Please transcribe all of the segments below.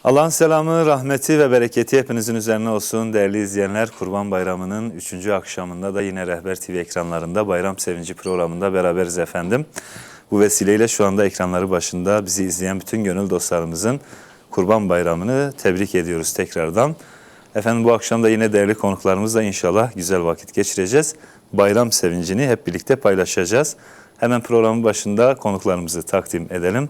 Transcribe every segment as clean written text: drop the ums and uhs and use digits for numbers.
Allah'ın selamı, rahmeti ve bereketi hepinizin üzerine olsun. Değerli izleyenler, Kurban Bayramı'nın 3. akşamında da yine Rehber TV ekranlarında Bayram Sevinci programında beraberiz efendim. Bu vesileyle şu anda ekranları başında bizi izleyen bütün gönül dostlarımızın Kurban Bayramı'nı tebrik ediyoruz tekrardan. Efendim bu akşam da yine değerli konuklarımızla inşallah güzel vakit geçireceğiz. Bayram sevincini hep birlikte paylaşacağız. Hemen programın başında konuklarımızı takdim edelim.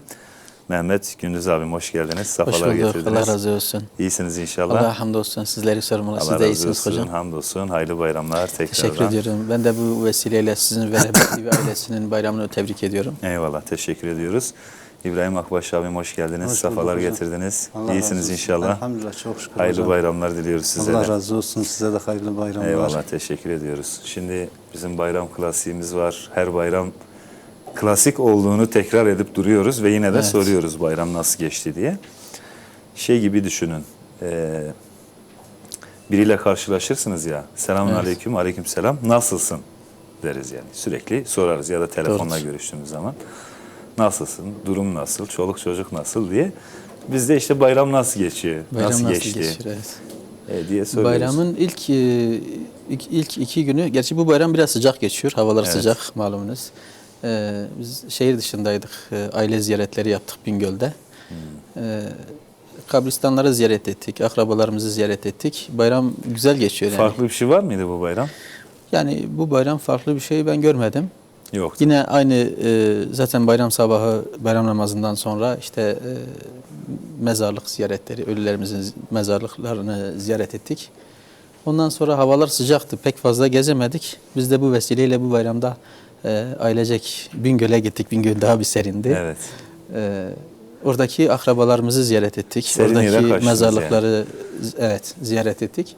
Mehmet Gündüz abim hoş geldiniz. Safalar getirdiniz. Allah razı olsun. İyisiniz inşallah. Allah hamdolsun. Sizleri sormalı. Siz de iyisiniz hocam. Hamdolsun. Hayırlı bayramlar tekrardan. Teşekkür ediyorum. Ben de bu vesileyle sizin ve Rehber TV ailesinin bayramını tebrik ediyorum. Eyvallah. Teşekkür ediyoruz. İbrahim Akbaş abim hoş geldiniz. Safalar getirdiniz. Allah İyisiniz inşallah. Elhamdülillah çok şükür Hayırlı hocam. bayramlar diliyoruz size Allah de. razı olsun. Size de hayırlı bayramlar. Eyvallah. Teşekkür ediyoruz. Şimdi bizim bayram klasiğimiz var. Her bayram klasik olduğunu tekrar edip duruyoruz ve yine de soruyoruz bayram nasıl geçti diye. Şey gibi düşünün. Biriyle karşılaşırsınız ya. Selamun aleyküm, aleyküm selam. Nasılsın deriz yani. Sürekli sorarız ya da telefonla görüştüğümüz zaman. Nasılsın? Durum nasıl? Çoluk çocuk nasıl diye. Bizde işte bayram nasıl geçiyor? Bayram nasıl geçti? Geçiyor, diye soruyoruz. Bayramın ilk 2 günü, gerçi bu bayram biraz sıcak geçiyor. Havalar sıcak malumunuz. Biz şehir dışındaydık. Aile ziyaretleri yaptık Bingöl'de. Kabristanları ziyaret ettik. Akrabalarımızı ziyaret ettik. Bayram güzel geçiyor. Yani. Farklı bir şey var mıydı bu bayram? Yani bu bayram farklı bir şey ben görmedim. Yok. Yine aynı zaten bayram sabahı bayram namazından sonra işte mezarlık ziyaretleri, ölülerimizin mezarlıklarını ziyaret ettik. Ondan sonra havalar sıcaktı. Pek fazla gezemedik. Biz de bu vesileyle bu bayramda ailecek Bingöl'e gittik. Bingöl daha bir serindi. Evet. Oradaki akrabalarımızı ziyaret ettik. Serin oradaki mezarlıkları ziyaret ettik.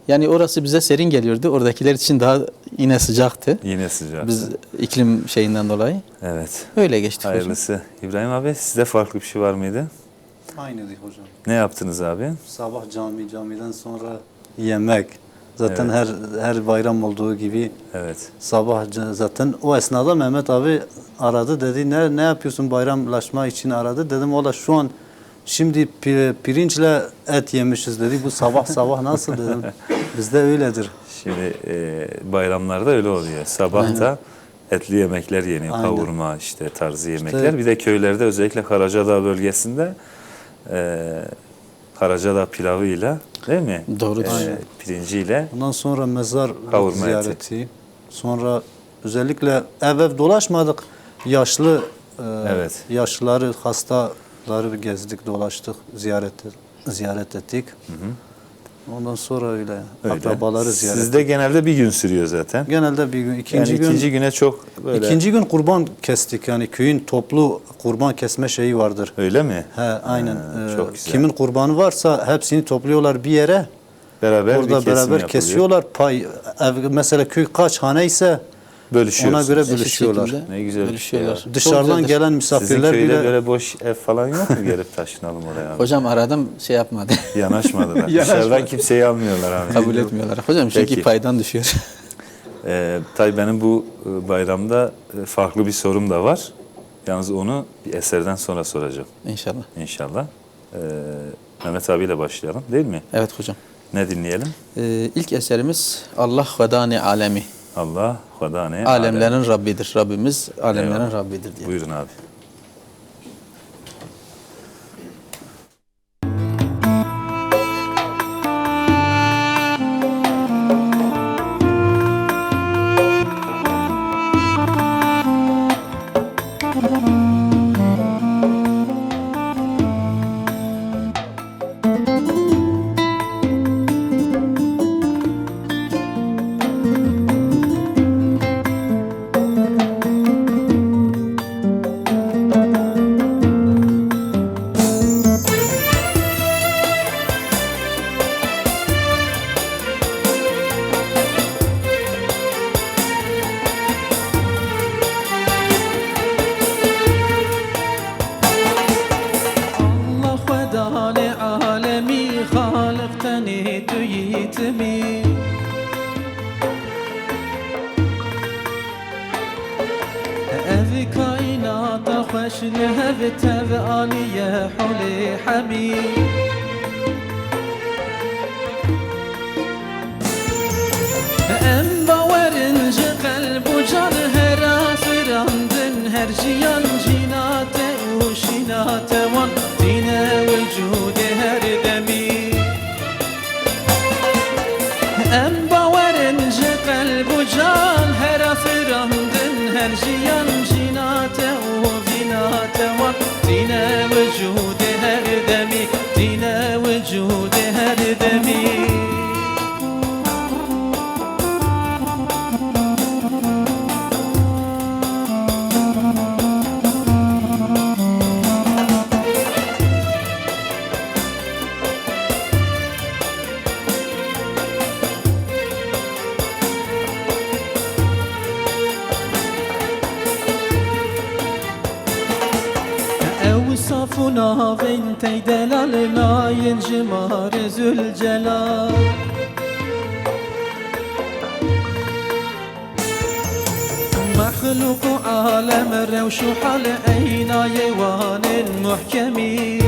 Yani orası bize serin geliyordu. Oradakiler için daha yine sıcaktı. Yine sıcak. Biz iklim şeyinden dolayı. Evet. Öyle geçti. Hayırlısı. Hocam. İbrahim abi sizde farklı bir şey var mıydı? Aynıydı hocam. Ne yaptınız abi? Sabah camiden sonra yemek. Zaten her bayram olduğu gibi sabah zaten o esnada Mehmet abi aradı, dedi ne yapıyorsun, bayramlaşma için aradı. Dedim o da şu an şimdi pirinçle et yemişiz dedi. Bu sabah nasıl dedim. Bizde öyledir. Şimdi bayramlarda öyle oluyor. Sabah da etli yemekler yeniyor. Aynen. Kavurma işte tarzı yemekler. Bir de köylerde özellikle Karacadağ bölgesinde Karacadağ pilavıyla değil mi? Doğru. Pirinciyle. Ondan sonra mezar ziyareti. Sonra özellikle ev dolaşmadık. Yaşlıları, hastaları gezdik, dolaştık, ziyaret ettik. Ondan sonra öyle. Akrabaları ziyaret. Sizde genelde bir gün sürüyor zaten. Genelde bir gün. İkinci güne çok böyle. İkinci gün kurban kestik. Yani köyün toplu kurban kesme şeyi vardır. Öyle mi? Aynen. Çok güzel. Kimin kurbanı varsa hepsini topluyorlar bir yere. Orada beraber kesiyorlar. Mesela köy kaç hane ise ona göre bölüşüyorlar. Ne güzel bölüşüyorlar. Dışarıdan gelen misafirler bile. Sizin böyle boş ev falan yok mu? Gelip taşınalım oraya abi. Hocam aradım yapmadı. Yanaşmadılar. Dışarıdan kimseyi almıyorlar abi. Kabul etmiyorlar. Hocam çünkü paydan düşüyor. Tabii benim bu bayramda farklı bir sorum da var. Yalnız onu bir eserden sonra soracağım. İnşallah. İnşallah. Mehmet abiyle başlayalım değil mi? Evet hocam. Ne dinleyelim? İlk eserimiz Allah Vedani Alemi. Allah Vedani Alemlerin Rabbidir. Rabbimiz alemlerin Rabbidir diye. Buyurun abi. خوش لهب تذ آلية حلي حبيب navin teydelal nayin jimar zülcelal مخلوق عالم روش حال عین ایوان محکمی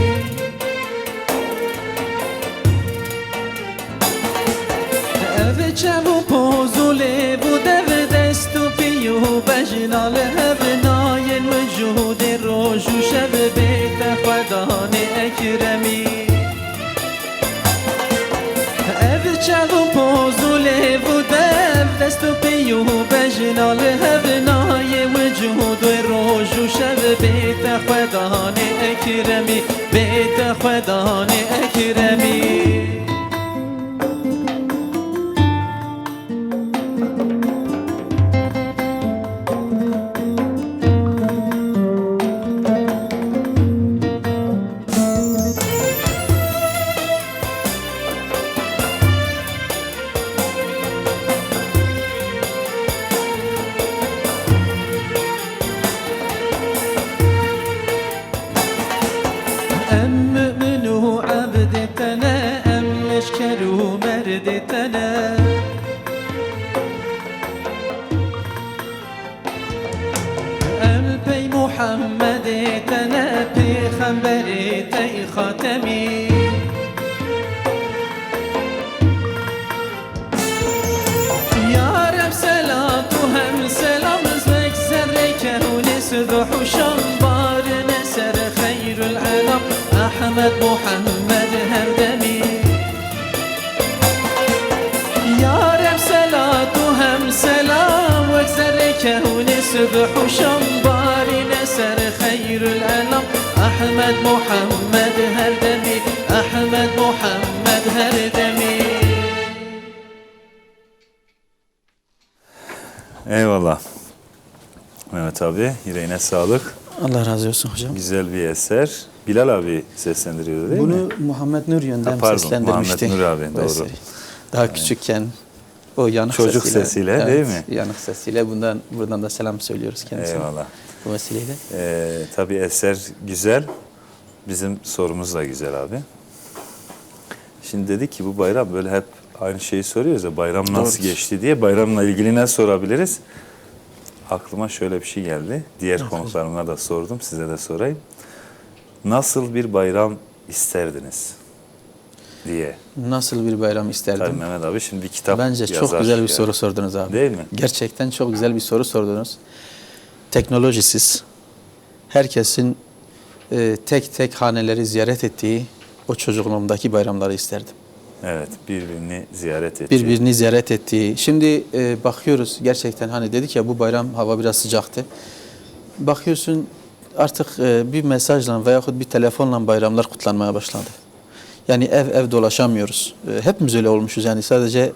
او چو پوزوله بوده و دستو پیو بجنال هبنای وجود روش و شب بیت خدان اکرمی او چو پوزوله بوده دستو پیو بجنال هبنای وجود روش و شب بیت خدان اکرمی بیت خدان اکرمی محمد تنا پیغمبر تی خاتمی یا رب سلام تو هم سلام زک سر کون صبح و شام بار نسر خیر العالم احمد محمد هر دمی یا رب سلام تو هم سلام و سر کون صبح و شام بار نسر خیر العالم احمد محمد هر دمی احمد محمد هر دمی. Eyvallah. Mehmet abi yüreğine sağlık. Allah razı olsun hocam. Güzel bir eser. Bilal abi seslendiriyordu değil mi? Bunu Muhammed Nur Yöndem Pardon, seslendirmişti. Muhammed Nur abi, bu doğru. eseri. Daha küçükken o yanık Çocuk sesiyle, evet, değil mi? Yanık sesiyle buradan da selam söylüyoruz kendisine. Eyvallah. Bu vesileyle. Tabii eser güzel. Bizim sorumuz da güzel abi. Şimdi dedik ki bu bayram böyle hep aynı şeyi soruyoruz ya, bayram nasıl Doğrudur. geçti diye. Bayramla ilgili ne sorabiliriz? Aklıma şöyle bir şey geldi. Diğer konuklarıma da sordum, size de sorayım. Nasıl bir bayram isterdiniz diye. Nasıl bir bayram isterdim? Tabii Mehmet abi şimdi bir kitap Bence yazar. çok güzel bir yani. soru sordunuz abi. Değil mi? Gerçekten çok güzel bir soru sordunuz. Teknolojisiz, herkesin tek tek haneleri ziyaret ettiği o çocukluğumdaki bayramları isterdim. Evet, birbirini ziyaret etti. Birbirini ziyaret ettiği. Şimdi bakıyoruz gerçekten hani dedik ya bu bayram hava biraz sıcaktı. Bakıyorsun artık bir mesajla veyahut bir telefonla bayramlar kutlanmaya başladı. Yani ev dolaşamıyoruz. Hepimiz öyle olmuşuz yani sadece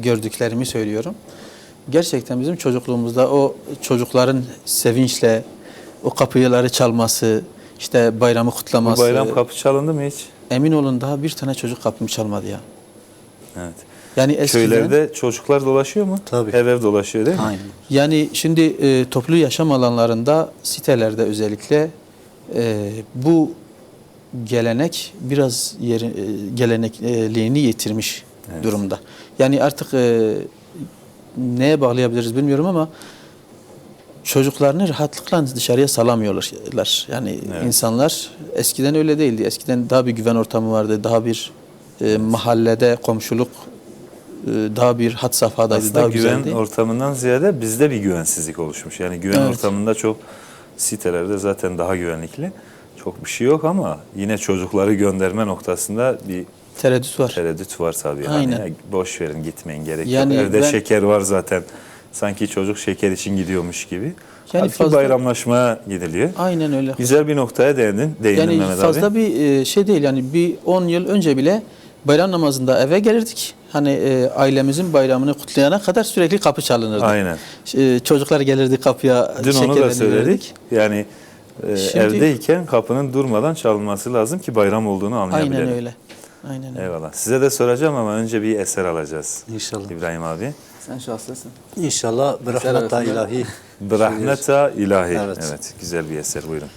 gördüklerimi söylüyorum. Gerçekten bizim çocukluğumuzda o çocukların sevinçle o kapıları çalması, işte bayramı Bu kutlaması. bayram kapı çalındı mı hiç? Emin olun daha bir tane çocuk kapımı çalmadı ya. Evet. Yani eskiden, Köylerde çocuklar dolaşıyor mu? Tabii. Ev dolaşıyor değil mi? Aynen. yani şimdi toplu yaşam alanlarında, sitelerde özellikle bu gelenek biraz gelenekliğini yitirmiş durumda. Yani artık neye bağlayabiliriz bilmiyorum ama çocuklarını rahatlıkla dışarıya salamıyorlar. Yani insanlar eskiden öyle değildi. Eskiden daha bir güven ortamı vardı. Daha bir mahallede komşuluk daha bir had safhadaydı. Aslında daha güven güzeldi. ortamından ziyade bizde bir güvensizlik oluşmuş. Yani güven Evet. ortamında çok sitelerde zaten daha güvenlikli. Çok bir şey yok ama yine çocukları gönderme noktasında bir Tereddüt var. tereddüt var tabii. Aynen. Hani boş verin, gitmeyin, gerek Yani yok. Evde ben- şeker var zaten. Sanki çocuk şeker için gidiyormuş gibi. Yani Halbuki fazla- bayramlaşmaya gidiliyor. Aynen öyle. Güzel bir noktaya değindin Yani Mehmet fazla abi. bir şey değil. Yani bir 10 yıl önce bile bayram namazında eve gelirdik. Hani ailemizin bayramını kutlayana kadar sürekli kapı çalınırdı. Aynen. Çocuklar gelirdi kapıya. Dün onu da şekerlerini söyledik. verirdik. Yani Şimdi- evdeyken kapının durmadan çalınması lazım ki bayram olduğunu anlayabilelim. Aynen öyle. Aynen öyle. Eyvallah. Size de soracağım ama önce bir eser alacağız. İnşallah. İbrahim abi. Sen şanslısın. İnşallah bir rahmeta arasında- ilahi. Brahmeta ilahi. Evet. Evet. Güzel bir eser. Buyurun.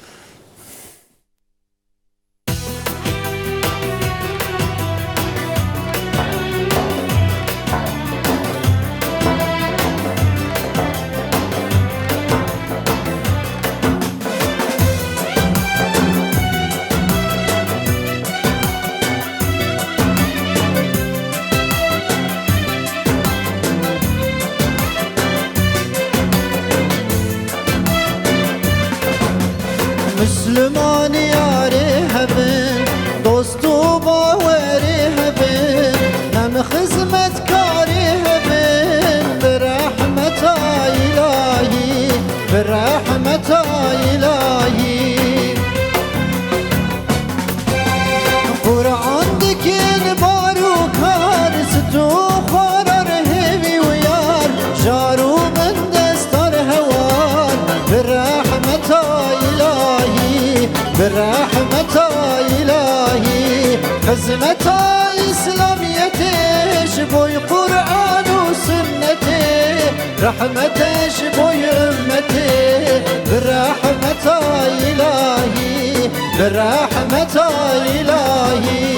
Hizmeta İslamiyeti boy Kur'an-ı sünneti Rahmete boy ümmeti Bir rahmeta ilahi Bir rahmeta ilahi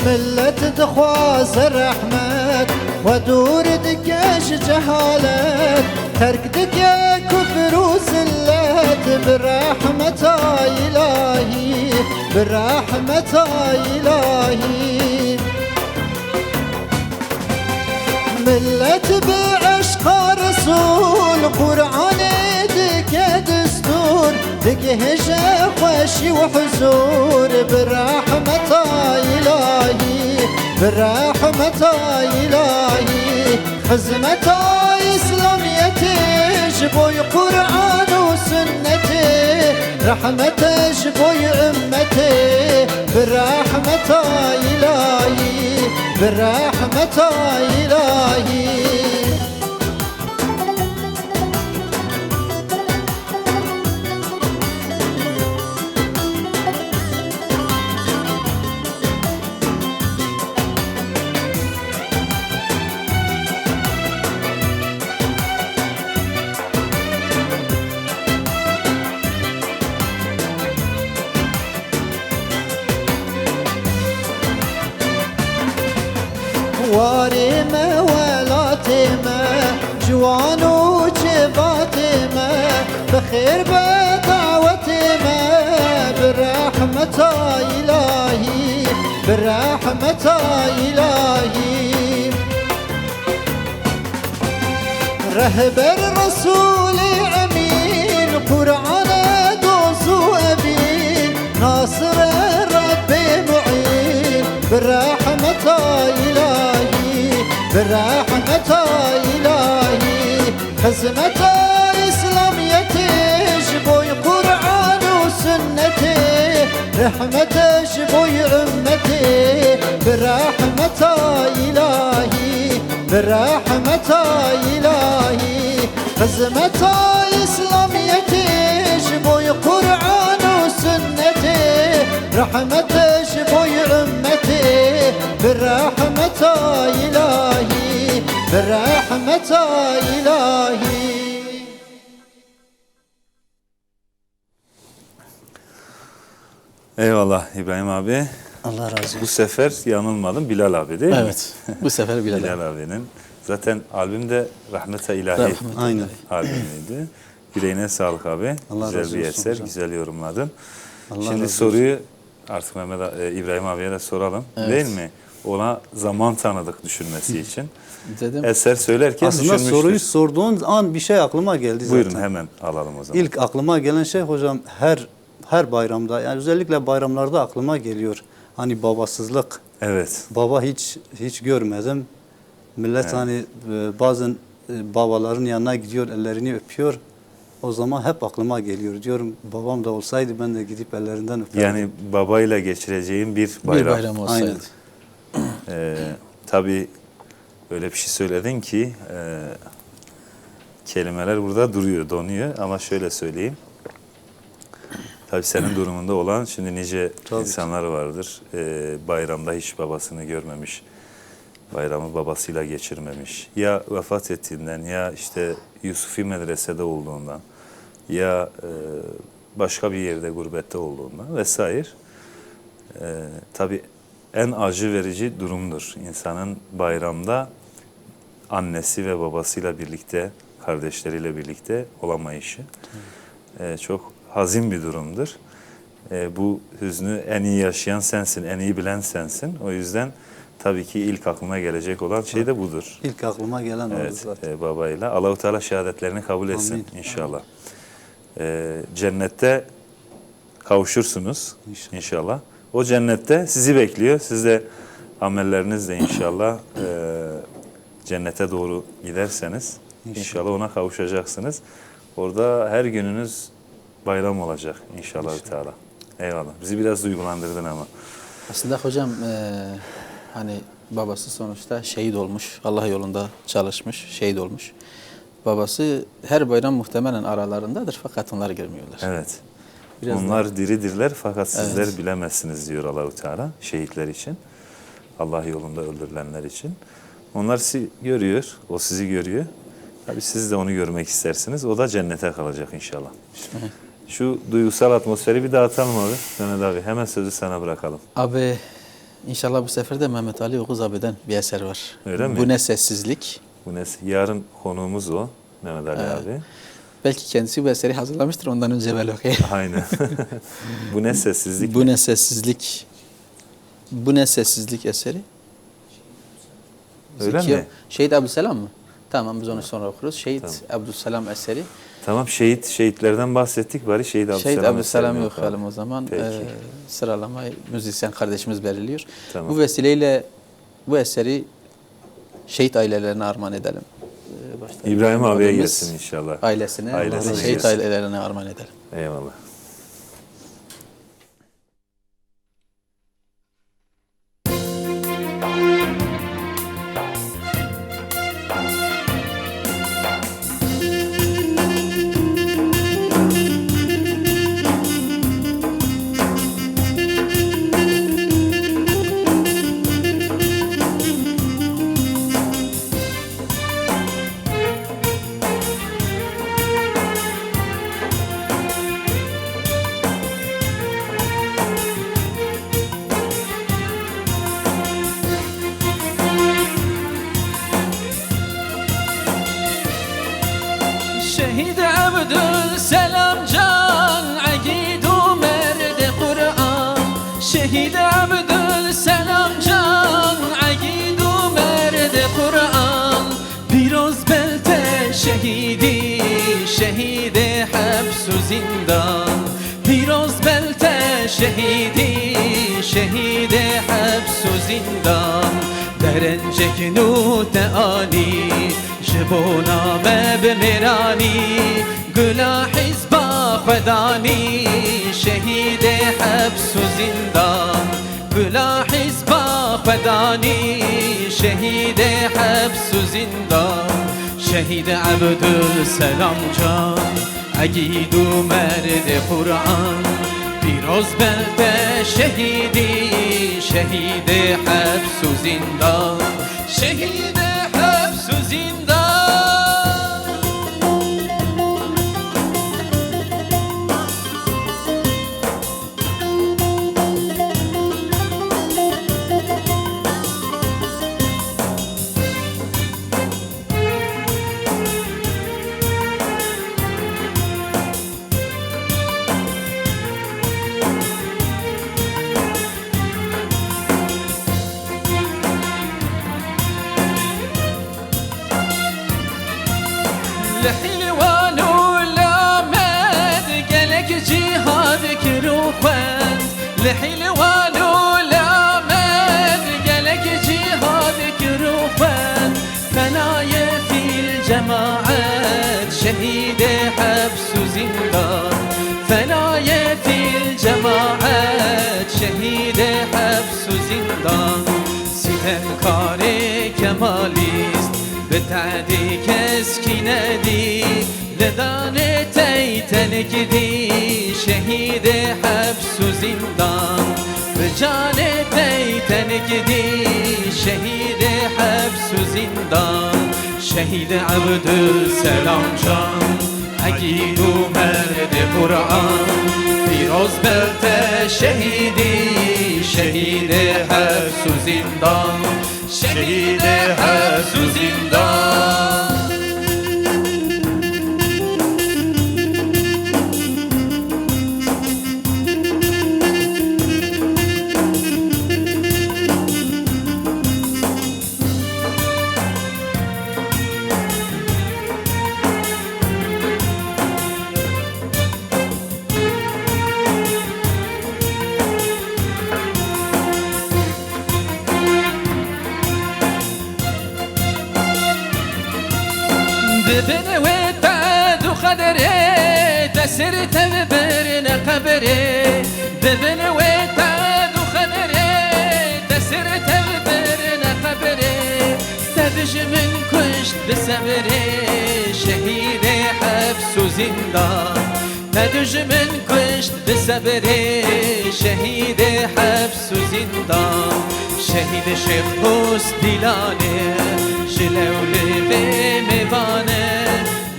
ملت دخواز رحمت ودور دكاش جهالت ترك دكا كفر وزلت برحمة إلهي برحمة إلهي ملت بعشق رسول قرآن دكا دستور دكا هجا خوشي وحزور برحمة إلهي برحمة إلهي حزمة إسلاميتي جبوي قرآن وسنتي رحمة جبوي أمتي برحمة إلهي برحمة إلهي واريمة ولاتمة جوان وجباتمة بخير بدعوتمة برحمة إلهي برحمة إلهي رهبر رسول أمين قرآن دوزو أبين ناصر ربي معين برحمة إلهي برحمة إلهي حزمة إسلاميتي جبوي قرآن وسنتي رحمة جبوي أمتي برحمة إلهي برحمة إلهي حزمة إسلاميتي جبوي قرآن وسنتي رحمة جبوي أمتي برحمة إلهي برحمة إلهي Eyvallah İbrahim abi. Allah razı olsun. Bu sefer yanılmadım, Bilal abi değil mi? Evet. Bu sefer Bilal Bilal abinin. Zaten albümde Rahmete İlahi Rahmete Aynen. albümüydü. Yüreğine sağlık abi. Allah Güzel razı bir olsun eser, hocam. güzel yorumladın. Allah Şimdi razı soruyu artık İbrahim abiye de soralım. Evet. Değil mi? Ona zaman tanıdık düşünmesi için. Dedim. Eser söylerken Aslında düşünmüştür. soruyu sorduğun an bir şey aklıma geldi zaten. Buyurun hemen alalım o zaman. İlk aklıma gelen şey hocam her bayramda yani özellikle bayramlarda aklıma geliyor. Hani babasızlık. Evet. Baba hiç görmedim. Millet Evet. hani bazen babaların yanına gidiyor, ellerini öpüyor. O zaman hep aklıma geliyor. Diyorum babam da olsaydı ben de gidip ellerinden öperdim. Yani babayla geçireceğim bir bayram. Bir bayram olsaydı. Aynen. Tabii öyle bir şey söyledin ki kelimeler burada duruyor, donuyor ama şöyle söyleyeyim. Tabii senin durumunda olan şimdi nice Tabii insanlar vardır. Bayramda hiç babasını görmemiş, bayramı babasıyla geçirmemiş. Ya vefat ettiğinden ya işte Yusufi medresede olduğundan ya başka bir yerde gurbette olduğundan vesaire. Tabii en acı verici durumdur. İnsanın bayramda annesi ve babasıyla birlikte, kardeşleriyle birlikte olamayışı. Çok hazin bir durumdur. Bu hüznü en iyi yaşayan sensin, en iyi bilen sensin. O yüzden tabii ki ilk aklıma gelecek olan şey de budur. İlk aklıma gelen oldu Evet, zaten. babayla. Allah-u Teala şehadetlerini kabul etsin Amin. inşallah. Cennette kavuşursunuz İnşallah. inşallah. O cennette sizi bekliyor. Siz de Amelleriniz de inşallah cennete doğru giderseniz inşallah ona kavuşacaksınız. Orada her gününüz bayram olacak inşallah Teala. Eyvallah. Bizi biraz duygulandırdın ama. Aslında hocam hani babası sonuçta şehit olmuş. Allah yolunda çalışmış, şehit olmuş. Babası her bayram muhtemelen aralarındadır fakat onlar görmüyorlar. Evet. Biraz onlar diridirler fakat sizler Evet. bilemezsiniz diyor Allah-u Teala şehitler için. Allah yolunda öldürülenler için. Onlar sizi görüyor, o sizi görüyor. Tabii siz de onu görmek istersiniz. O da cennete kalacak inşallah. Şu duygusal atmosferi bir dağıtalım abi. Mehmet abi hemen sözü sana bırakalım. Abi inşallah bu sefer de Mehmet Ali Oğuz abi'den bir eser var. Öyle mi? Bu ne sessizlik. Bu ne? Yarın konuğumuz o Mehmet Ali abi. Belki kendisi bu eseri hazırlamıştır ondan önce ben okuyayım. Aynen. Bu ne sessizlik? Bu ne sessizlik. Bu ne sessizlik eseri. Öyle mi? Şehit Abdüsselam mı? Tamam biz onu sonra okuruz. Şehit Abdüsselam eseri. Tamam şehitlerden bahsettik bari Şehit Abdüsselam. Şehit Abdüsselam'ı eserini okuyalım o zaman. Peki. Sıralamayı müzisyen kardeşimiz belirliyor. Tamam. Bu vesileyle bu eseri şehit ailelerine armağan edelim. Başta İbrahim abiye abimiz, gelsin inşallah. Ailesine, Ailesine şehit gelsin. ailelerine armağan edelim. Eyvallah. شهيد عبد السلام جان عقيد ومرد قرآن شهيد عبد السلام جان عقيد ومرد قرآن بيروز بلته شهيدي شهيد حبس وزندان بيروز بلته شهيدي شهيد حبس وزندان درنجك نوت آلي جبونا ما بمراني قلا حزبا خداني شهيد حبس وزندان قلا حزبا خداني شهيد حبس وزندان شهيد عبد السلام جان عقيد ومرد قرآن بيروز بلده شهيدي شهيد حبس وزندان شهيد حبس وزندان لحلوان ولامد قالك جهادك روخان لحلوان ولامد قالك جهادك روخان ثنايا في الجماعات شهيد حبس وزندان ثنايا في الجماعات شهيد حبس وزندان ستنكاري كماليست بتعدي كسكندي لداني تيتنكدي شهيد حبس وزندان بجاني تيتنكدي شهيد حبس وزندان شهيد عبد السلام جان عقيد ومرد قرآن فيروز بلته شهيدي شهيد حبس وزندان شهيد حبس وزندان ببن وتاد وخدري تسرت ببرن قبري ببن وتاد وخدري تسرت ببرن قبري تدج من كشت بسبري شهيد حبس وزندان تدج من كشت بسبري شهيد حبس وزندان شهيد شيخ بوس ديلاني شلولي بمبانه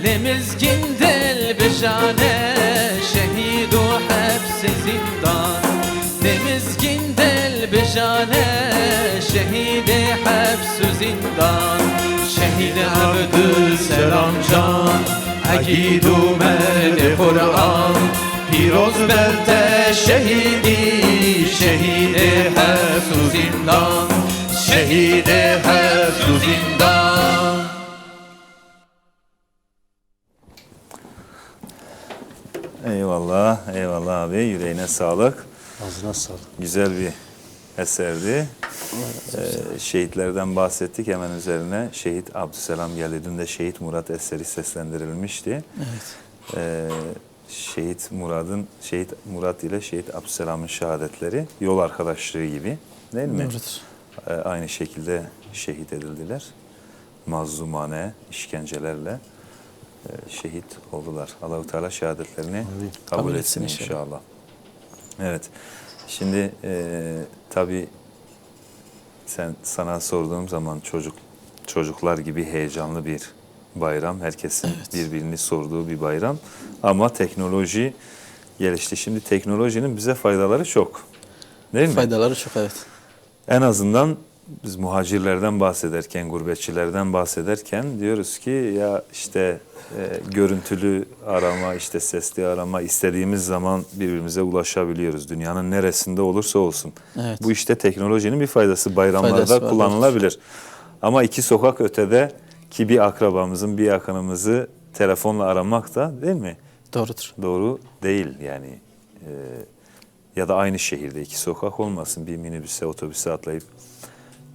لمزجن دل بجانه شهيد وحبس زندان لمزجن دل بجانه شهيد حبس زندان شهيد عبد السلام جان اكيد مرد قرآن پیروز برته شهیدی شهید حبس و زندان شهید حبس و زندان Eyvallah, eyvallah abi. Yüreğine sağlık. Ağzına sağlık. Güzel bir eserdi. Şehitlerden bahsettik. Hemen üzerine Şehit Abdüselam geldi. Dün de Şehit Murat eseri seslendirilmişti. Evet. Şehit Murat ile Şehit Abdüselam'ın şehadetleri yol arkadaşlığı gibi, değil mi? Doğrudur. Aynı şekilde şehit edildiler. Mazlumane işkencelerle şehit oldular. Allah-u Teala şehadetlerini kabul etsin inşallah. Evet. Şimdi tabii sana sorduğum zaman çocuklar gibi heyecanlı bir bayram. Herkesin birbirini sorduğu bir bayram. Ama teknoloji gelişti. Şimdi teknolojinin bize faydaları çok. Değil mi? Faydaları çok, evet. En azından biz muhacirlerden bahsederken, gurbetçilerden bahsederken diyoruz ki ya işte görüntülü arama, işte sesli arama, istediğimiz zaman birbirimize ulaşabiliyoruz. Dünyanın neresinde olursa olsun. Evet. Bu işte teknolojinin bir faydası. Bayramlarda Faydası var, kullanılabilir. Ama iki sokak ötede ki bir akrabamızın, bir yakınımızı telefonla aramak da, değil mi? Doğrudur. Doğru değil yani. Ya da aynı şehirde iki sokak olmasın. Bir minibüse, otobüse atlayıp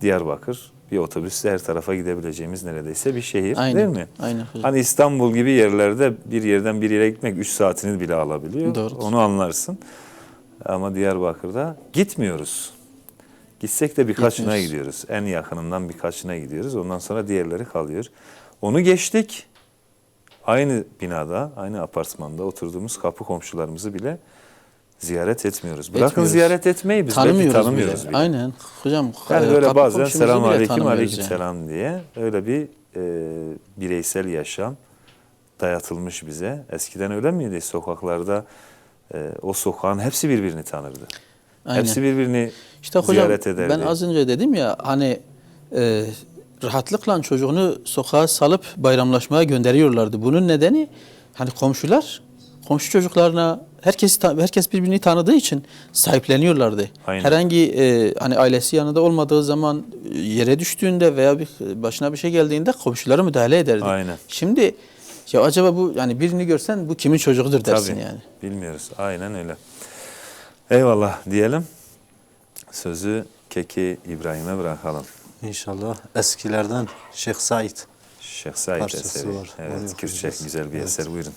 Diyarbakır, bir otobüsle her tarafa gidebileceğimiz neredeyse bir şehir, Aynen, değil mi? aynen hocam. Hani İstanbul gibi yerlerde bir yerden bir yere gitmek 3 saatini bile alabiliyor. Doğrudur. Onu anlarsın. Ama Diyarbakır'da gitmiyoruz. Gitsek de birkaçına gidiyoruz. En yakınından birkaçına gidiyoruz. Ondan sonra diğerleri kalıyor. Onu geçtik. Aynı binada, aynı apartmanda oturduğumuz kapı komşularımızı bile ziyaret etmiyoruz. Bırakın Etmiyoruz. ziyaret etmeyi, biz belki tanımıyoruz bile. Aynen. Hocam, Yani böyle kapı bazen komşumuzu selam bile aleyküm, tanımıyoruz aleyküm yani. selam diye öyle bir bireysel yaşam dayatılmış bize. Eskiden öyle miydi? Sokaklarda o sokağın hepsi birbirini tanırdı. Aynen. Hepsi birbirini İşte hocam, ziyaret ederdi. ben az önce dedim ya hani rahatlıkla çocuğunu sokağa salıp bayramlaşmaya gönderiyorlardı. Bunun nedeni hani komşu çocuklarına herkes birbirini tanıdığı için sahipleniyorlardı. Aynen. Herhangi hani ailesi yanında olmadığı zaman yere düştüğünde veya başına bir şey geldiğinde komşuları müdahale ederdi. Aynen. Şimdi ya acaba bu yani birini görsen bu kimin çocuğudur dersin Tabii, yani. bilmiyoruz. Aynen öyle. Eyvallah diyelim. Sözü Keki İbrahim'e bırakalım. İnşallah eskilerden Şeyh Said. Şeyh Said Parçası eseri. var. Evet, Onu Kürtçe okuyacağız. güzel bir Evet. eser. Buyurun.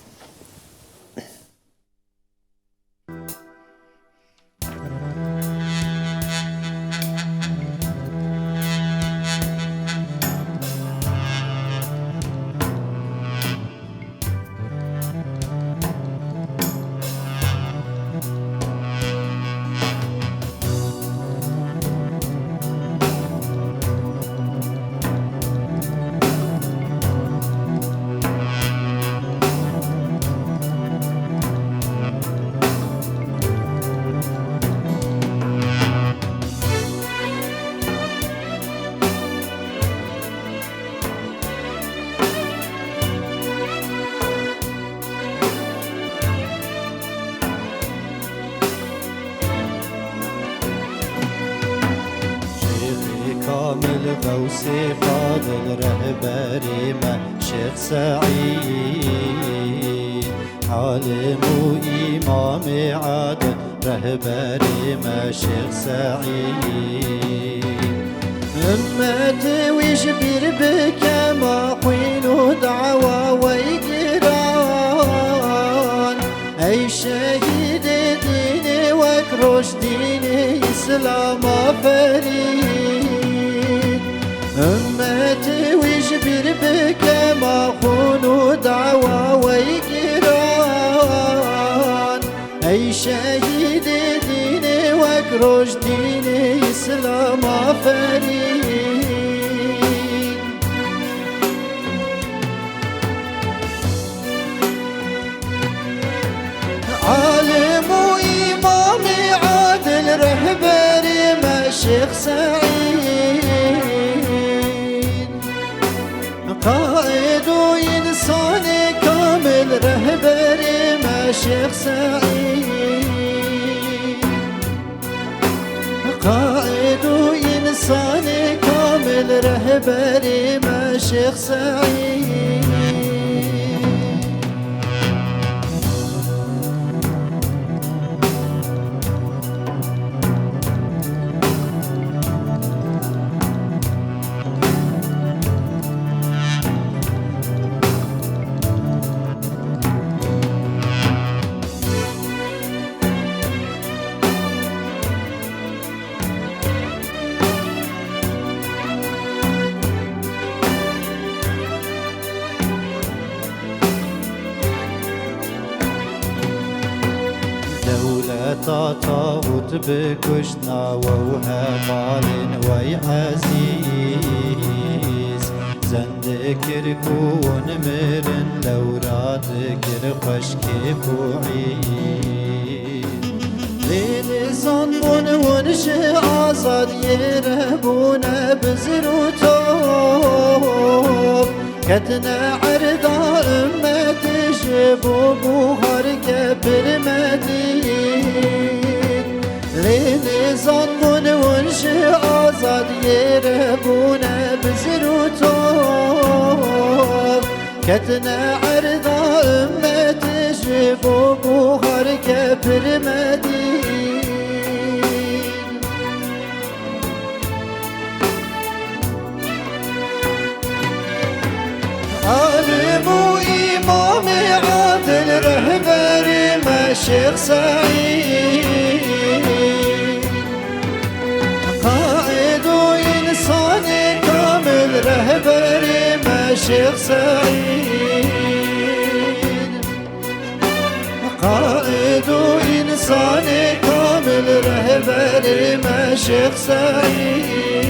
كامل غوثي فاضل رهبري ما شيخ سعيد عالم وإمام عادل رهبري ما شيخ سعيد أمتي ويجبر بك ما حين دعوة İslam aferin Ümmeti viş bir bikema Khunu dava ve ikiran Ey şehid dini ve kroş dini İslam aferin عالم وإمام عادل رهبري ما شيخ سعيد قائد وإنسان كامل رهبري ما شيخ سعيد قائد وإنسان كامل رهبري ما شيخ سعيد طاغوت بكشنا ووها مالن وي عزيز زندكر كون مرن لو رادكر خشكي بوعيد لين صنبون ونش آزاد يرهبون بزروتوب كتنا عرضا أمت جبو بوهر كبر مدين لين صنبون ونش آزاد يرهبون بزروتوب كتنا عرضا أمت جبو بوهر كبر مدين عالم وإمام عادل رهبري ما شيخ سعيد قائد وإنسان كامل رهبري ما شيخ سعيد قائد وإنسان كامل رهبري ما شيخ سعيد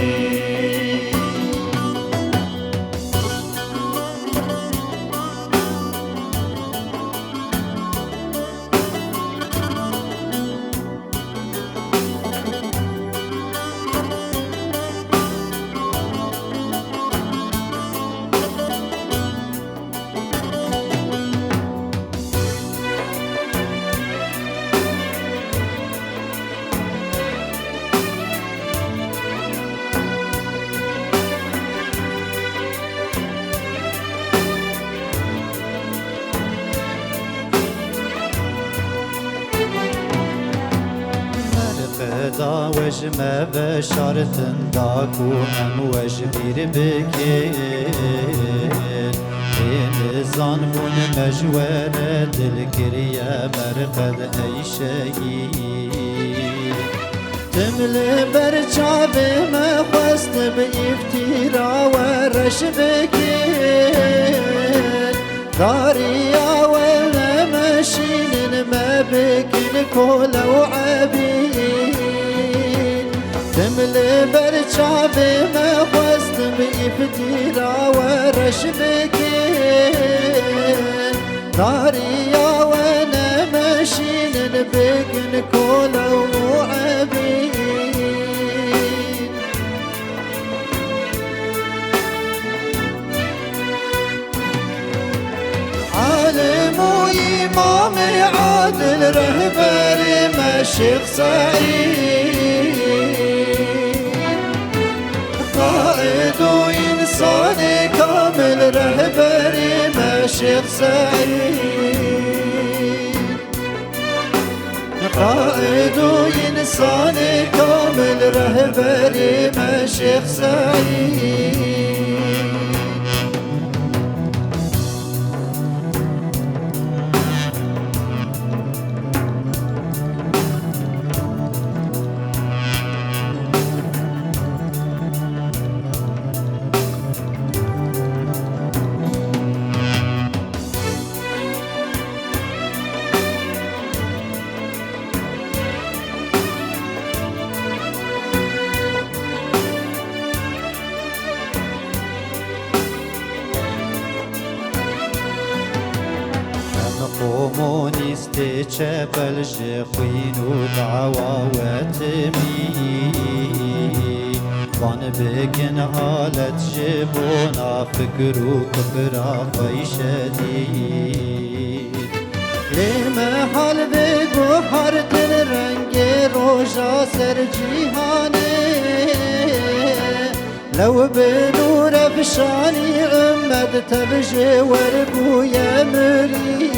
دا وجمه بشارتن داكو ام وجبير بكين بين زانبون مجوار دلكريا مرقد اي شهيد تملي برجاب ما خست بافترا ورش بكين داريا ولا ماشين ما بكين كولا وعبيد تملي برجاب ما خست بافترا ورش بكين داريا وانا ماشين بكين كولا وعبيد عالم وإمام عادل رهبري ما شيخ سعيد قائد وإنسان كامل رهبري ما شيخ سعيد قائد وإنسان كامل رهبري ما شيخ سعيد دي چپل جخوین و دعواتمی وان بگن حالت جبونا فکر و کبرا فیشدید لیمه حال بگو هر دل رنگ روژا سر جیهانه لو بنور بشانی امد تبجي وربو يا مريد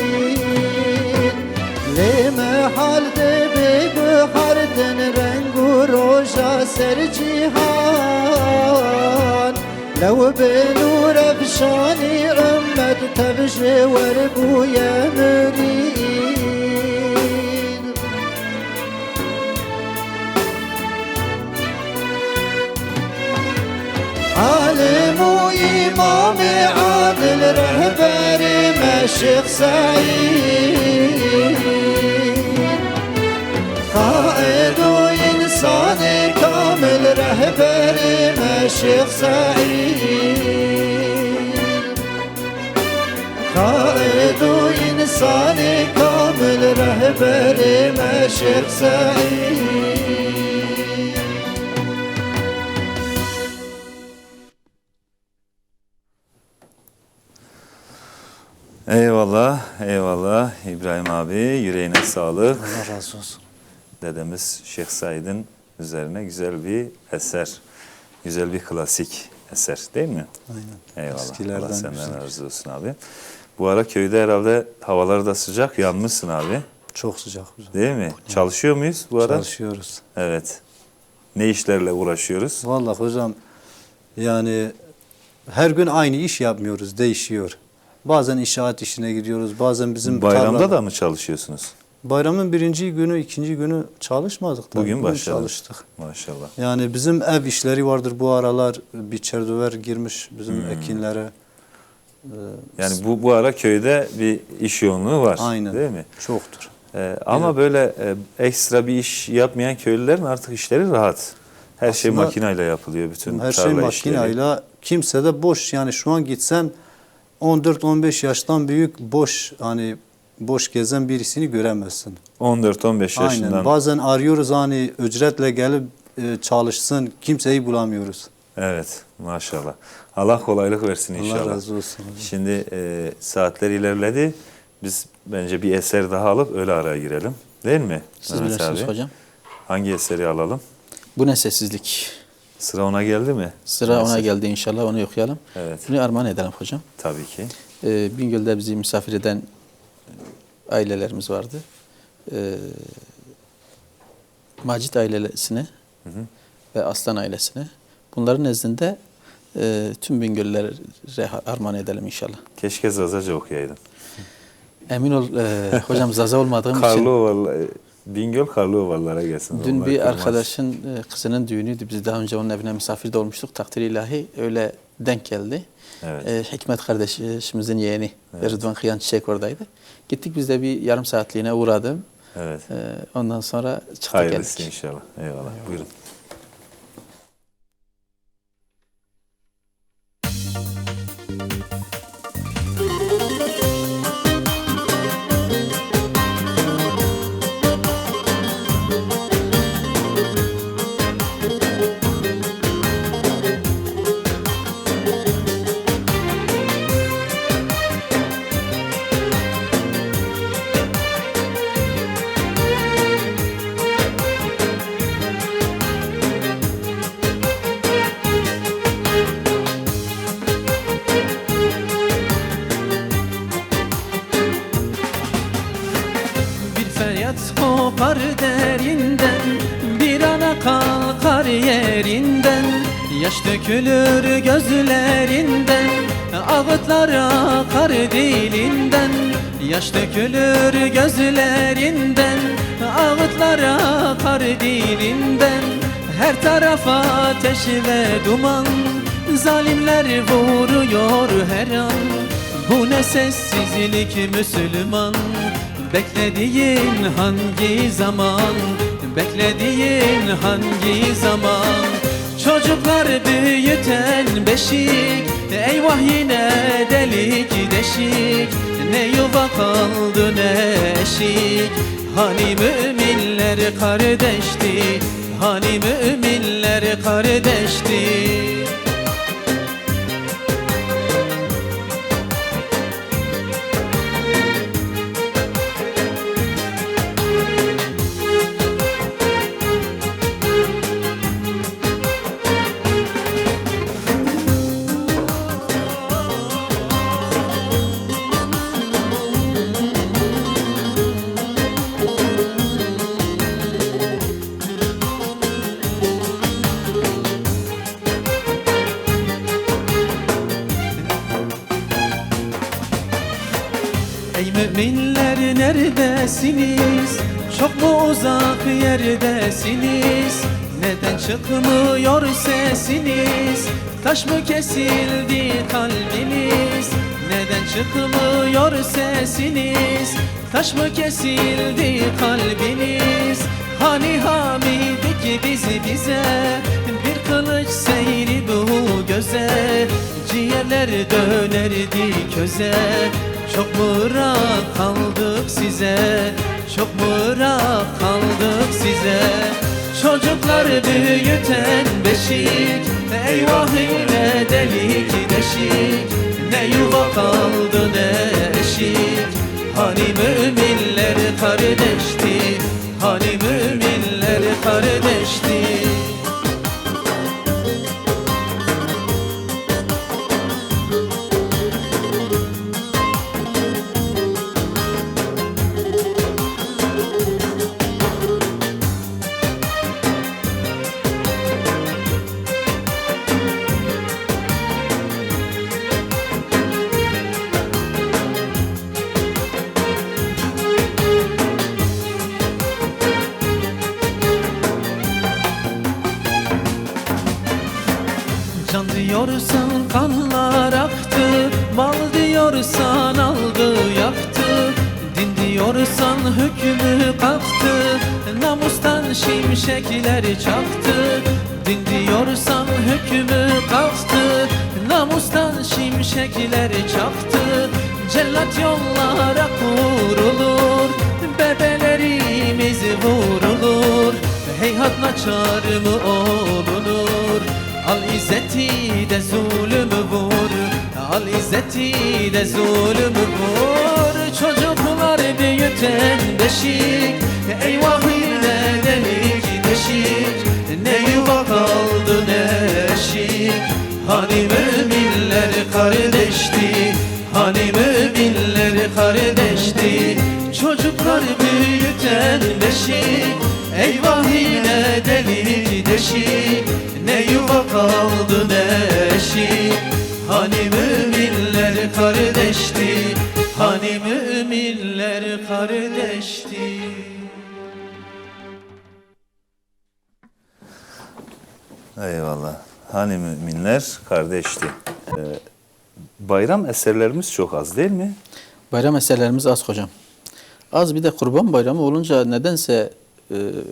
لما حال دبي بحردن رنگو روجا سر جيهان لو بنور بشانی امد تبجي وربو يا مريد عالم وإمام عادل رهبر مشيخ سعيد قائد وإنسان كامل رهبر مشيخ سعيد قائد وإنسان كامل رهبر مشيخ سعيد Eyvallah, eyvallah İbrahim abi, yüreğine sağlık. Allah razı olsun. Dedemiz Şeyh Said'in üzerine güzel bir eser, güzel bir klasik eser değil mi? Aynen. Eyvallah, Eskilerden Allah senden güzel. razı olsun abi. Bu ara köyde herhalde havalar da sıcak, yanmışsın abi Çok sıcak hocam. değil mi? Çalışıyor muyuz bu ara? Çalışıyoruz. Evet. Ne işlerle uğraşıyoruz? Vallahi hocam yani her gün aynı iş yapmıyoruz, değişiyor. Bazen inşaat işine gidiyoruz, bazen bizim Bayramda da mı çalışıyorsunuz? Bayramın birinci günü, ikinci günü çalışmadık. Tabii. Bugün başladık. Çalıştık. Maşallah. Yani bizim ev işleri vardır bu aralar. Bir çerdöver girmiş bizim ekinlere. Yani bu ara köyde bir iş yoğunluğu var Aynen. değil mi? Çoktur. Ama böyle ekstra bir iş yapmayan köylülerin artık işleri rahat. Her şey Aslında makineyle yapılıyor, bütün Her şey tarla işleri. makineyle. Kimse de boş. Yani şu an gitsen 14-15 yaştan büyük boş hani boş gezen birisini göremezsin. 14-15 yaşından. Aynen. Bazen arıyoruz hani ücretle gelip çalışsın. Kimseyi bulamıyoruz. Evet, maşallah. Allah kolaylık versin inşallah. Allah razı olsun. Şimdi saatler ilerledi. Biz bence bir eser daha alıp öyle araya girelim. Değil mi? Siz Mehmet bilirsiniz abi? hocam. Hangi eseri alalım? Bu ne sessizlik? Sıra ona geldi mi? Sıra ona Eser. geldi inşallah, onu okuyalım. Evet. Bunu armağan edelim hocam. Tabii ki. Bingöl'de bizi misafir eden ailelerimiz vardı. Macit ailesine ve Aslan ailesine. Bunların nezdinde tüm Bingöllülere armağan edelim inşallah. Keşke Zazaca okuyaydın. Emin ol hocam zaza olmadığım için. Karlıovalı, Bingöl Karlıovalılara gelsin. Dün Onlar bir kırmaz. arkadaşın kızının düğünüydü. Biz daha önce onun evine misafir de olmuştuk. Takdir ilahi öyle denk geldi. Evet. Hikmet kardeşimizin yeğeni Rıdvan Kıyan Çiçek oradaydı. Gittik biz de bir yarım saatliğine uğradım. Evet. Ondan sonra çıktık Hayırlısı geldik. inşallah. Eyvallah. Buyurun. Kopar derinden, bir ana kalkar yerinden. Yaş dökülür gözlerinden, ağıtlar akar dilinden. Yaş dökülür gözlerinden, ağıtlar akar dilinden. Her taraf ateş ve duman, zalimler vuruyor her an. Bu ne sessizlik Müslüman? Beklediğin hangi zaman? Beklediğin hangi zaman? Çocuklar büyüten beşik, eyvah yine delik deşik. Ne yuva kaldı ne eşik. Hani müminler kardeşti, hani müminler kardeşti. Ey müminler neredesiniz? Çok mu uzak yerdesiniz? Neden çıkmıyor sesiniz? Taş mı kesildi kalbiniz? Neden çıkmıyor sesiniz? Taş mı kesildi kalbiniz? Hani hamidik bizi bize bir kılıç seyri bu göze. Ciğerler dönerdi köze. Çok mu rak kaldık size, çok mu rak kaldık size. Çocuklar büyüten beşik, eyvah yine delik deşik. Ne yuva kaldı ne eşik. Hani müminler kardeşti, hani müminler kardeşti. Can diyorsan kanlar aktı, mal diyorsan aldı yaktı. Din diyorsan hükmü kalktı, namustan şimşekler çaktı. Din diyorsan hükmü kalktı, namustan şimşekler çaktı. Cellat yollara kurulur, bebelerimiz vurulur. Heyhat naçar mı olunur? Al izzeti de zulmü vur, al izzeti de zulmü vur. Çocuklar büyüten beşik, eyvah yine delik deşik. Ne yuva kaldı ne eşik. Hani müminler kardeşti, hani müminler kardeşti. Çocuklar büyüten beşik, eyvah yine delik deşik. Ne yuva kaldı ne eşik. Hani müminler kardeşti, hani müminler kardeşti. Eyvallah. Hani müminler kardeşti. Bayram eserlerimiz çok az değil mi? Bayram eserlerimiz az hocam. Az, bir de Kurban Bayramı olunca nedense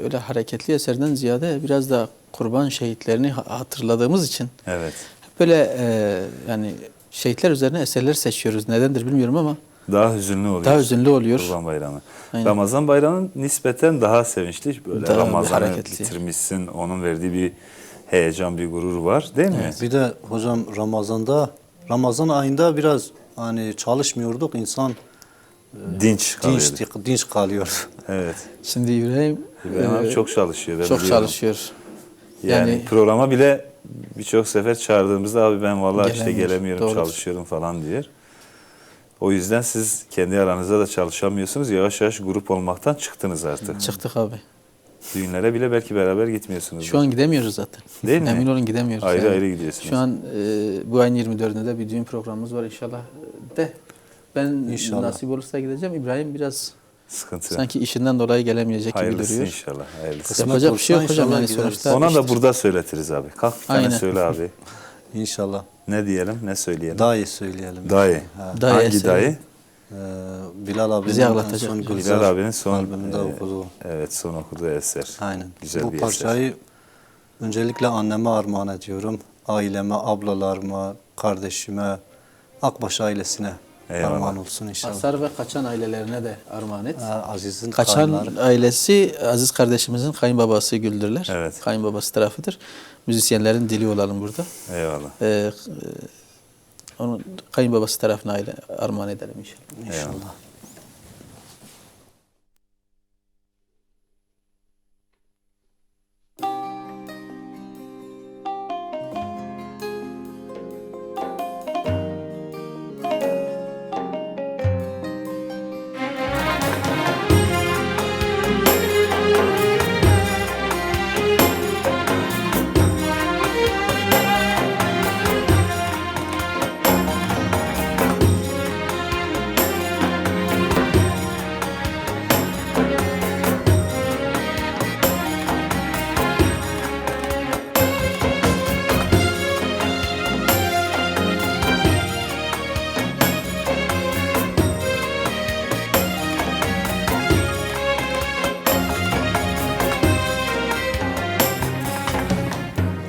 öyle hareketli eserden ziyade biraz da kurban şehitlerini hatırladığımız için Evet. böyle yani şehitler üzerine eserler seçiyoruz. Nedendir bilmiyorum ama Daha hüzünlü oluyor. daha üzünlü oluyor. Kurban Bayramı. Aynen. Ramazan Bayramı nispeten daha sevinçli. Böyle Daha Ramazan'ı hareketli. bitirmişsin. Onun verdiği bir heyecan, bir gurur var değil mi? Bir de hocam Ramazan ayında biraz hani çalışmıyorduk, insan Dinç kalıyordu. dinç kalıyor. Evet. Şimdi İbrahim İbrahim abi çok çalışıyor. Ben çok biliyorum. çalışıyor. Yani programa bile birçok sefer çağırdığımızda abi ben vallahi işte Gelemiyor. gelemiyorum, Doğrudur. çalışıyorum falan diyor. O yüzden siz kendi aranızda da çalışamıyorsunuz. Yavaş yavaş grup olmaktan çıktınız artık. Çıktık abi. Düğünlere bile belki beraber gitmiyorsunuz. Şu an gidemiyoruz zaten. Değil mi? Emin olun gidemiyoruz. Ayrı Yani ayrı gidiyorsunuz. Şu an bu ayın 24'ünde bir düğün programımız var inşallah. Ben İnşallah. nasip olursa gideceğim. İbrahim biraz Sıkıntı. sanki işinden dolayı gelemeyecek gibi Hayırlısı duruyor. inşallah. Hayırlısı. Kısmet Yapacak bir şey yok olsa hocam. inşallah Yani gideriz. sonuçta Ona da işte- burada söyletiriz abi. Kalk bir tane Aynen. söyle abi. İnşallah. Ne diyelim, ne söyleyelim? Dayı söyleyelim. Dayı. Dayı Hangi eseri. dayı? Bilal abinin Bizi ağlatacak. son Bilal Gülzar Bilal abinin son albümünde okuduğu. Evet, son okuduğu eser. Aynen. Güzel Bu bir parçayı öncelikle anneme armağan ediyorum. Aileme, ablalarıma, kardeşime, Akbaş ailesine. Eyvallah. armağan olsun inşallah. Hasar ve Kaçan ailelerine de armağan et. Aziz'in Kaçan kayınları. ailesi Aziz kardeşimizin kayınbabası Güldürler. Evet. Kayınbabası tarafıdır. Müzisyenlerin dili olalım burada. Eyvallah. Onun kayınbabası tarafına armağan edelim inşallah. İnşallah.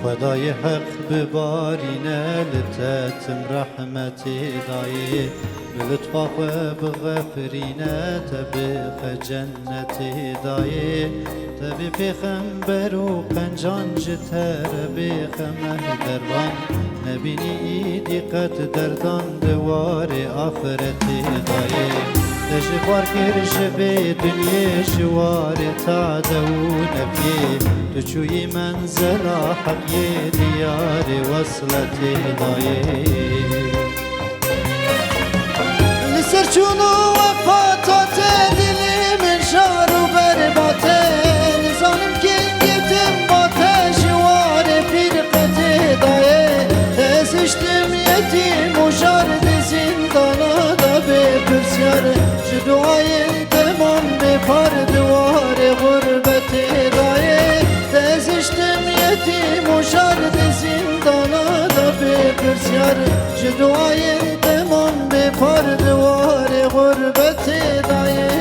خدای حق ببارینه لتتم رحمتی دایی بلطفا خو بغفرینه تبخ جنتی دایی تبی پیغمبر و پنجان جتر بیخ مهدروان نبینی دیقت دردان دوار آخرتی دایی تجبار کرش به دنیا جوار تا دون فيه تشوي منزل حقي ديار وصلتي ضايع لسر شنو وفاتات دلي من شهر وبرباتين ظالم كين يتم باتا جوار فرقتي ضايع تسشتم يتيم وشارد زندانا دا ببرسيار جدوائي تمام بفار دوار غربتي ضايع تزشتم يتيم وشارد زندانا دا ببرسيار جدوائي تمام بفار دوار غربتي ضايع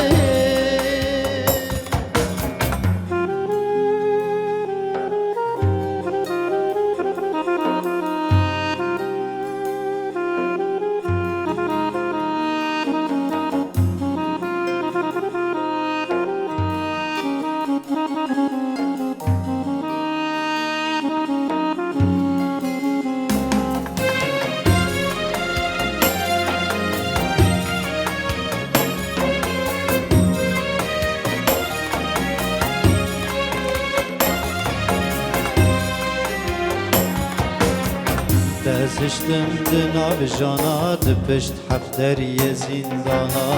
دزشتم دناو جانا دپشت حفتری زندانا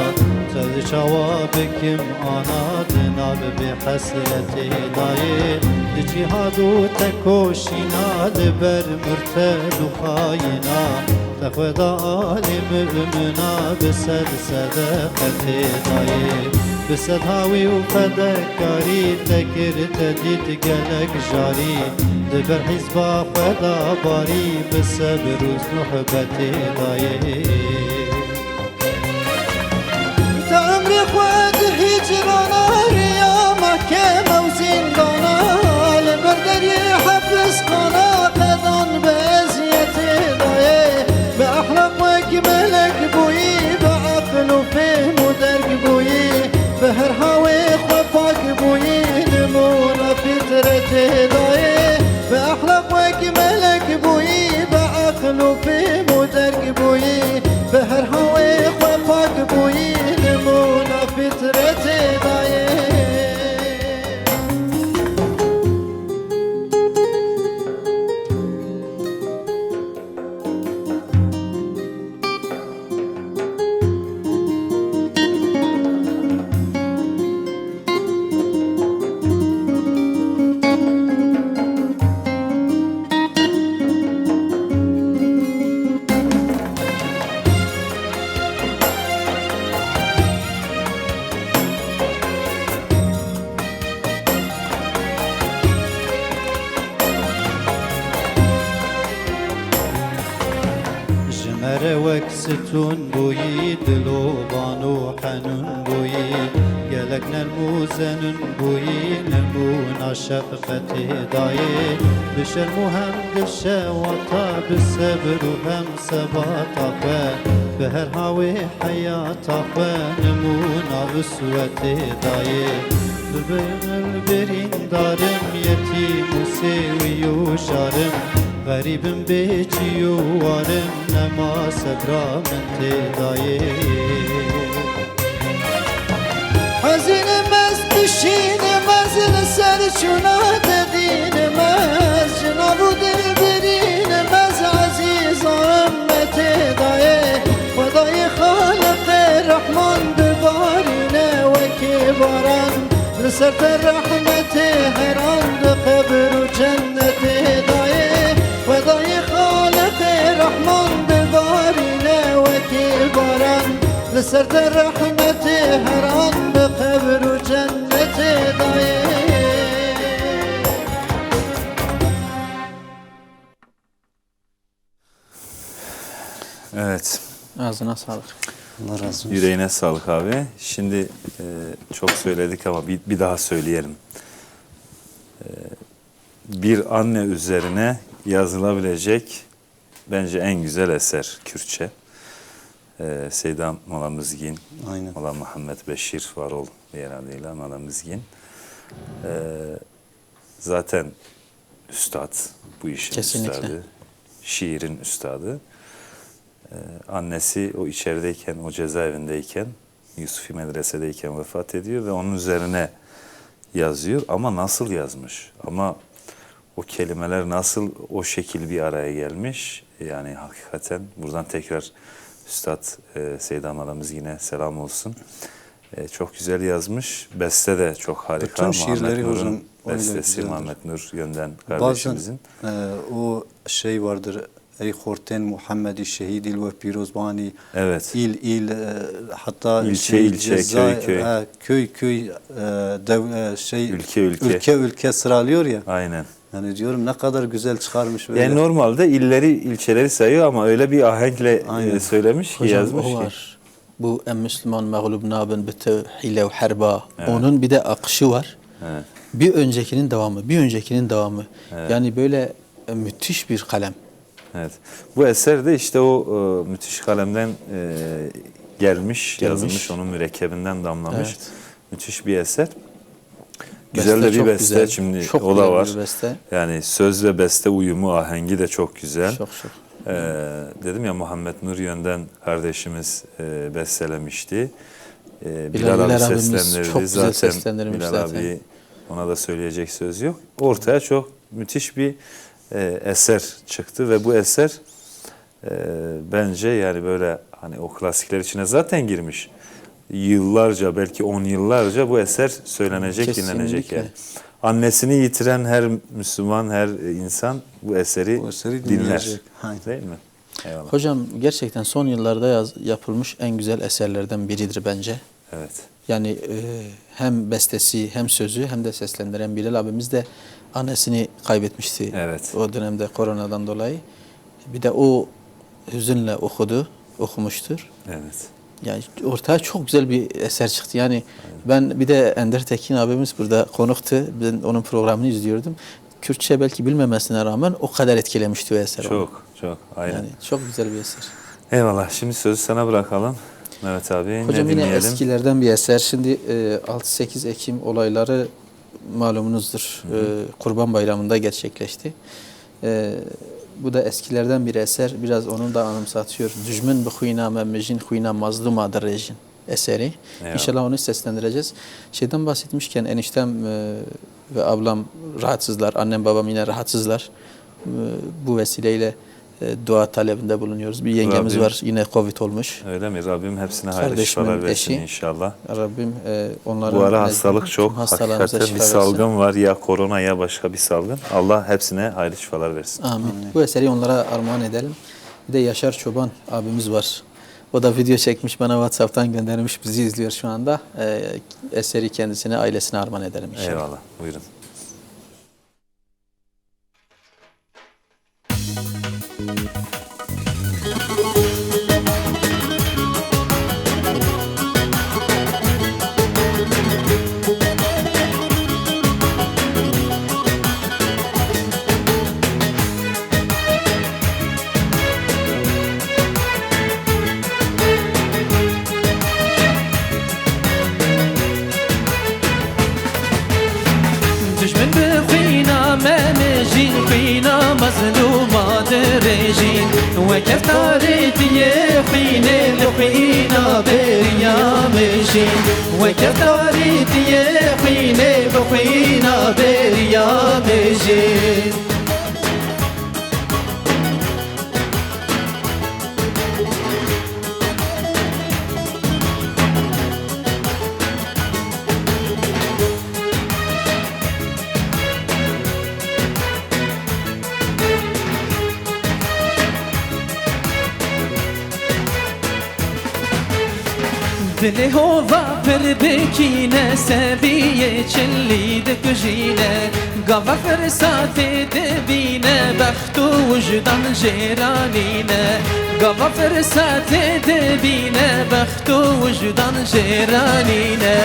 تل چاوا بکم آنا دناو به حسرت دایه جهاد و تکوشینا لبر مرتد و خاینا تخودا آل مؤمنا بسد صدقت دایه بسد هاوی و فدکاری تکر تدید گلک جاری دبر حزبا خدا باری بسبر و صحبت دایه تا عمری خود هجرانا ریا محکم و زندانا لبردری حفظ قانا قدان به ازیت دایه به اخلاق و ملک بویی به عقل و فهم و درک بویی به هر هوای خود پاک بویی نمونه فطرت دایه به اخلاق و ملک بویی به عقل و فهم و درک بویی به هر هوای خود پاک بویی نمونه فطرت دایه وەک ستون بووی دلۆبان و حەنون بووی Melek nelmuzenün buyinmuna şefkati daye Bişermu hem dilşevata bisebru hem sebata ve Ve her havi hayata ve nemuna üsveti daye Bülbül birindarım yetim seviyu şarım Garibim beciyu varım nema sebramenti daye Hazinemez düşünemez serçuna dedinemez Cenab-ı dilbirinemez aziz ümmeti daye Vadayı Halik-i Rahman bibarine ve kibaran Lısert-i rahmeti her anda kabir cenneti daye Vadayı Halik-i Rahman bibarine ve kibaran Lısert-i rahmeti her anda kabir cenneti daye Evet. Ağzına sağlık. Allah razı olsun. Yüreğine sağlık abi. Şimdi çok söyledik ama bir daha söyleyelim. Bir anne üzerine yazılabilecek bence en güzel eser Kürtçe. Seyda Mola Mızgin, Aynen. Mola Muhammed Beşir Varol diğer adıyla Mola Mızgin. Zaten üstad, bu işin Kesinlikle. üstadı, şiirin üstadı. Annesi o içerideyken, o cezaevindeyken, Yusufi medresedeyken vefat ediyor ve onun üzerine yazıyor. Ama nasıl yazmış? Ama o kelimeler nasıl o şekil bir araya gelmiş? Yani hakikaten buradan tekrar Üstad Seyda Analamız yine selam olsun. Çok güzel yazmış. Beste de çok harika. Bütün şiirleri Muhammed hocam Nur'un öyle bestesi, güzeldir. Muhammed Nur Yönden Bazen kardeşimizin. o şey vardır. Ey Horten Muhammedi Şehidil ve Pirozbani Evet. il hatta İlçe, ilçe, köy, köy şey Ülke. ülke sıralıyor ya. Aynen. Yani diyorum ne kadar güzel çıkarmış böyle. Yani normalde illeri, ilçeleri sayıyor ama öyle bir ahenkle Aynen. söylemiş ki, Hocam yazmış o ki. var. Bu en Müslüman mağlub nabın bitte hile ve harba. Onun bir de akışı var. Evet. Bir öncekinin devamı, bir öncekinin devamı. Yani böyle müthiş bir kalem. Evet. Bu eser de işte o müthiş kalemden gelmiş, yazılmış, onun mürekkebinden damlamış. Evet. Müthiş bir eser. Güzel de bir çok beste güzel. şimdi Çok o da güzel var. bir beste. Yani söz ve beste uyumu, ahengi de çok güzel. Çok. Dedim ya Muhammed Nur Yönden kardeşimiz bestelemişti. Bilal abi abimiz seslendirdi. çok güzel Zaten seslendirmiş Bilal zaten. abi, ona da söyleyecek söz yok. Ortaya çok müthiş bir eser çıktı ve bu eser bence yani böyle hani o klasikler içine zaten girmiş. Yıllarca, belki 10 yıllarca bu eser söylenecek, Kesinlikle. dinlenecek yani. Annesini yitiren her Müslüman, her insan bu eseri, Bu eseri dinler. dinleyecek. Aynen. Değil mi? Eyvallah. Hocam gerçekten son yıllarda yapılmış en güzel eserlerden biridir bence. Evet. Yani hem bestesi hem sözü hem de seslendiren Bilal abimiz de annesini kaybetmişti. Evet. O dönemde koronadan dolayı. Bir de o hüzünle okumuştur. Evet. Yani ortaya çok güzel bir eser çıktı. Yani ben bir de Ender Tekin abimiz burada konuktu. Ben onun programını izliyordum. Kürtçe belki bilmemesine rağmen o kadar etkilemişti o eser. onu. Çok. Aynen. Yani çok güzel bir eser. Eyvallah. Şimdi sözü sana bırakalım. Mehmet abi Hocam ne yine dinleyelim? eskilerden bir eser. Şimdi 6-8 Ekim olayları malumunuzdur. Kurban Bayramı'nda gerçekleşti. Bu da eskilerden bir eser. Biraz onu da anımsatıyor. Düşmün bu huyna memmejin huyna mazlumadır rejin eseri. Eyvallah. İnşallah onu seslendireceğiz. Şeyden bahsetmişken eniştem ve ablam rahatsızlar. Annem babam yine rahatsızlar. Bu vesileyle dua talebinde bulunuyoruz. Bir yengemiz Rabbim- var. Yine Covid olmuş. Öyle mi? Rabbim hepsine hayırlı Kardeşimin şifalar versin eşi. inşallah. Rabbim onların Bu ara nezdinde hastalık çok. tüm hastalarımıza Hakikaten bir şifa versin. salgın var. Ya korona ya başka bir salgın. Allah hepsine hayırlı şifalar versin. Amin. Bu eseri onlara armağan edelim. Bir de Yaşar Çoban abimiz var. O da video çekmiş, bana WhatsApp'tan göndermiş. Bizi izliyor şu anda. Eseri kendisine, ailesine armağan edelim inşallah. Eyvallah. Buyurun. وكفتاري تيخيني بخينا بريامجين وكفتاري تيخيني بخينا بريامجين دلی هوا پر بکینه سبیه چلی دکجینه گاوا فرسات دبینه بخت و وجدان جیرانینه گاوا فرسات دبینه بخت و وجدان جیرانینه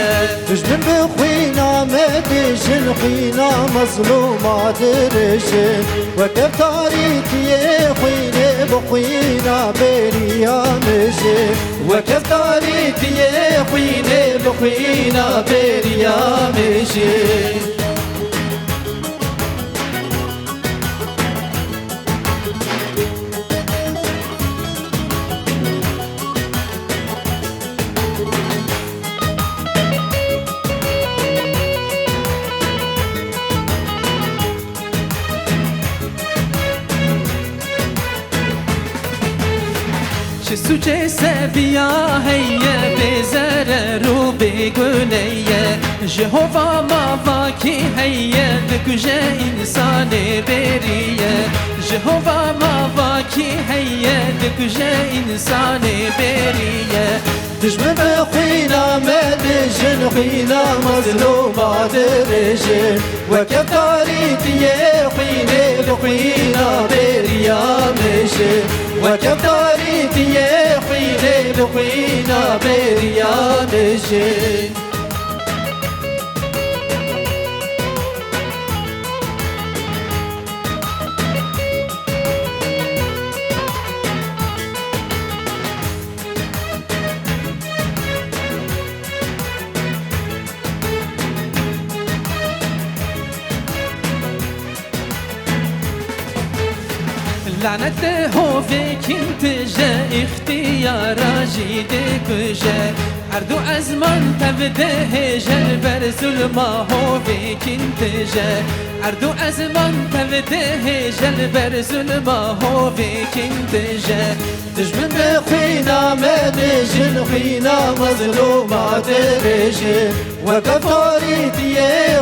دجمن بخوينا مدجن خوينا مظلومة درجن وكيف تاريخي خوينا بخوينا بريا مجن وكيف تاريخي خوينا بخوينا بريامجين سوچه سبیا هیه بزرر و بگنیه جهووا ماوا کی هیه دکجه انسان بریه جهووا ماوا کی هیه دکجه انسان بریه دجمن بخوينا مدجن خوينا مظلومة درجن وكيف تاريخي خوينا بخوينا بريا مجن وكيف تاريخي خوينا بخوينا بريا مجن لعنت هو فيك انت جا اختيار جيدك جا هردو ازمان تبده جل برزل ما هو فيك انت جا هردو ازمان تبده جل برزل ما هو فيك انت جا دجمن بخوينا مدجن خوينا مظلومة درجن وكيف تاريخي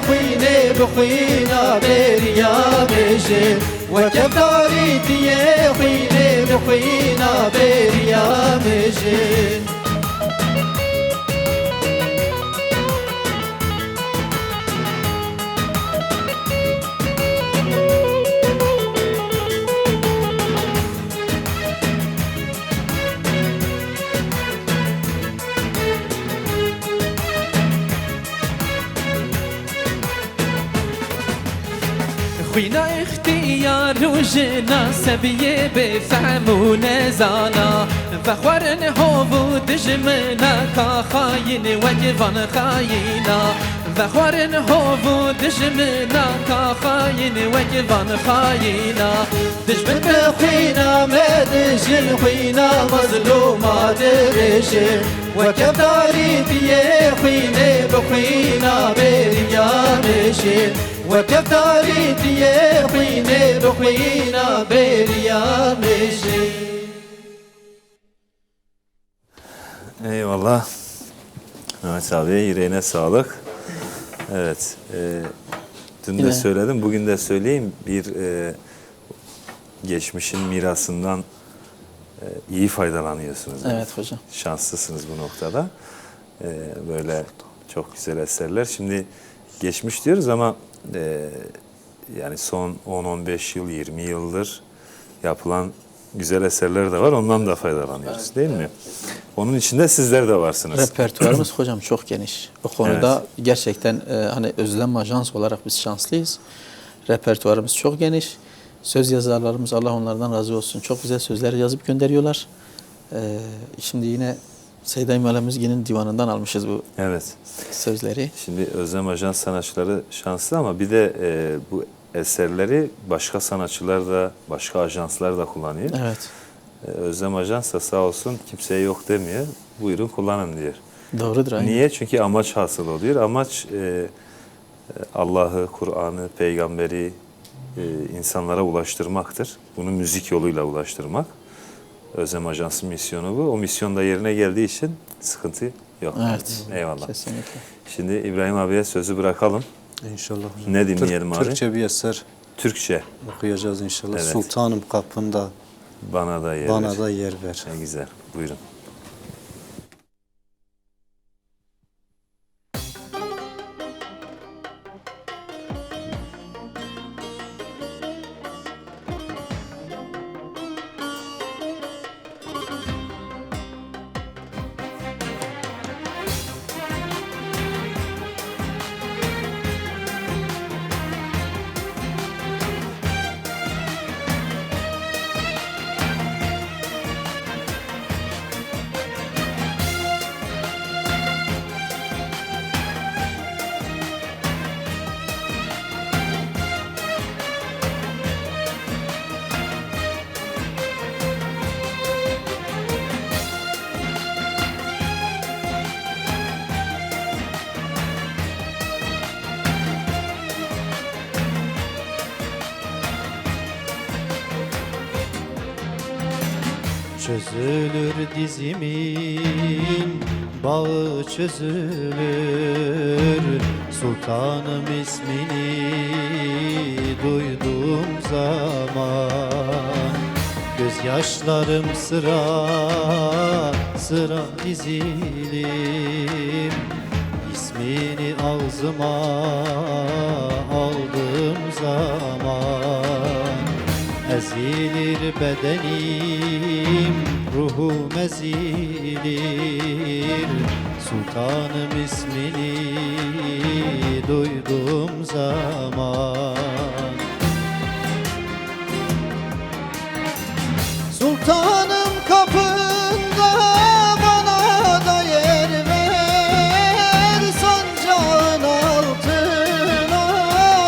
خوينا بخوينا بريا مجن وكيف تاريخي خوينا بخوينا بريا مجن خوينا اختيار وجنا سبيه بفهم ونزانا فخورن هوفو دجمنا كخاين وجفان خاينا فخورن هوفو دجمنا كخاين وجفان خاينا دجمن بخوينا مدجن خوينا مظلومة درجن وكيف تاريخي خوينا بخوينا بريا مجن وكيف تاريخي خوينا بخوينا بريا مجن Eyvallah. Mehmet abi yüreğine sağlık. Evet. Dün de Yine. söyledim, bugün de söyleyeyim. Bir geçmişin mirasından iyi faydalanıyorsunuz. Evet hocam. Şanslısınız bu noktada. Böyle çok güzel eserler. Şimdi geçmiş diyoruz ama yani son 10-15 yıl, 20 yıldır yapılan güzel eserler de var. Ondan da faydalanıyoruz değil mi? Onun içinde sizler de varsınız. Repertuarımız hocam çok geniş. O konuda gerçekten hani Özlem Ajans olarak biz şanslıyız. Repertuarımız çok geniş. Söz yazarlarımız Allah onlardan razı olsun. Çok güzel sözler yazıp gönderiyorlar. Şimdi yine Seyda İmalemizgi'nin divanından almışız bu Evet. sözleri. Şimdi Özlem Ajans sanatçıları şanslı ama bir de bu eserleri başka sanatçılar da, başka ajanslar da kullanıyor. Evet. Özlem Ajans da sağ olsun kimseye yok demiyor. Buyurun kullanın diyor. Doğrudur. Aynen. Niye? Çünkü amaç hasıl oluyor. Amaç Allah'ı, Kur'an'ı, peygamberi insanlara ulaştırmaktır. Bunu müzik yoluyla ulaştırmak. Özlem Ajans'ın misyonu bu. O misyon da yerine geldiği için sıkıntı yok. Evet. Eyvallah. Kesinlikle. Şimdi İbrahim abiye sözü bırakalım. İnşallah. Ne dinleyelim abi? Türkçe bir eser Türkçe. okuyacağız inşallah. Evet. Sultanım kapında Bana da yer bana ver. da yer ver. Ne güzel. Buyurun. Çözülür dizimin bağı çözülür, sultanım ismini duyduğum zaman gözyaşlarım sıra sıra dizilim, ismini ağzıma aldığım zaman ezilir bedenim, ruhum ezilir, sultanım ismini duyduğum zaman. Sultanım kapında bana da yer ver, sancağın altına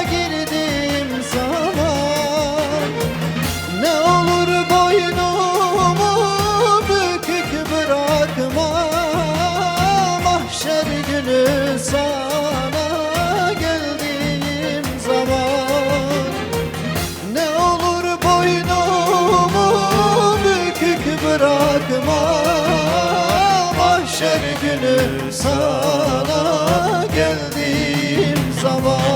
girdim zaman. Ne olur boynumu bükük bırakma, mahşer günü sana geldiğim zaman. Ne olur boynumu bükük bırakma, mahşer günü sana geldiğim zaman.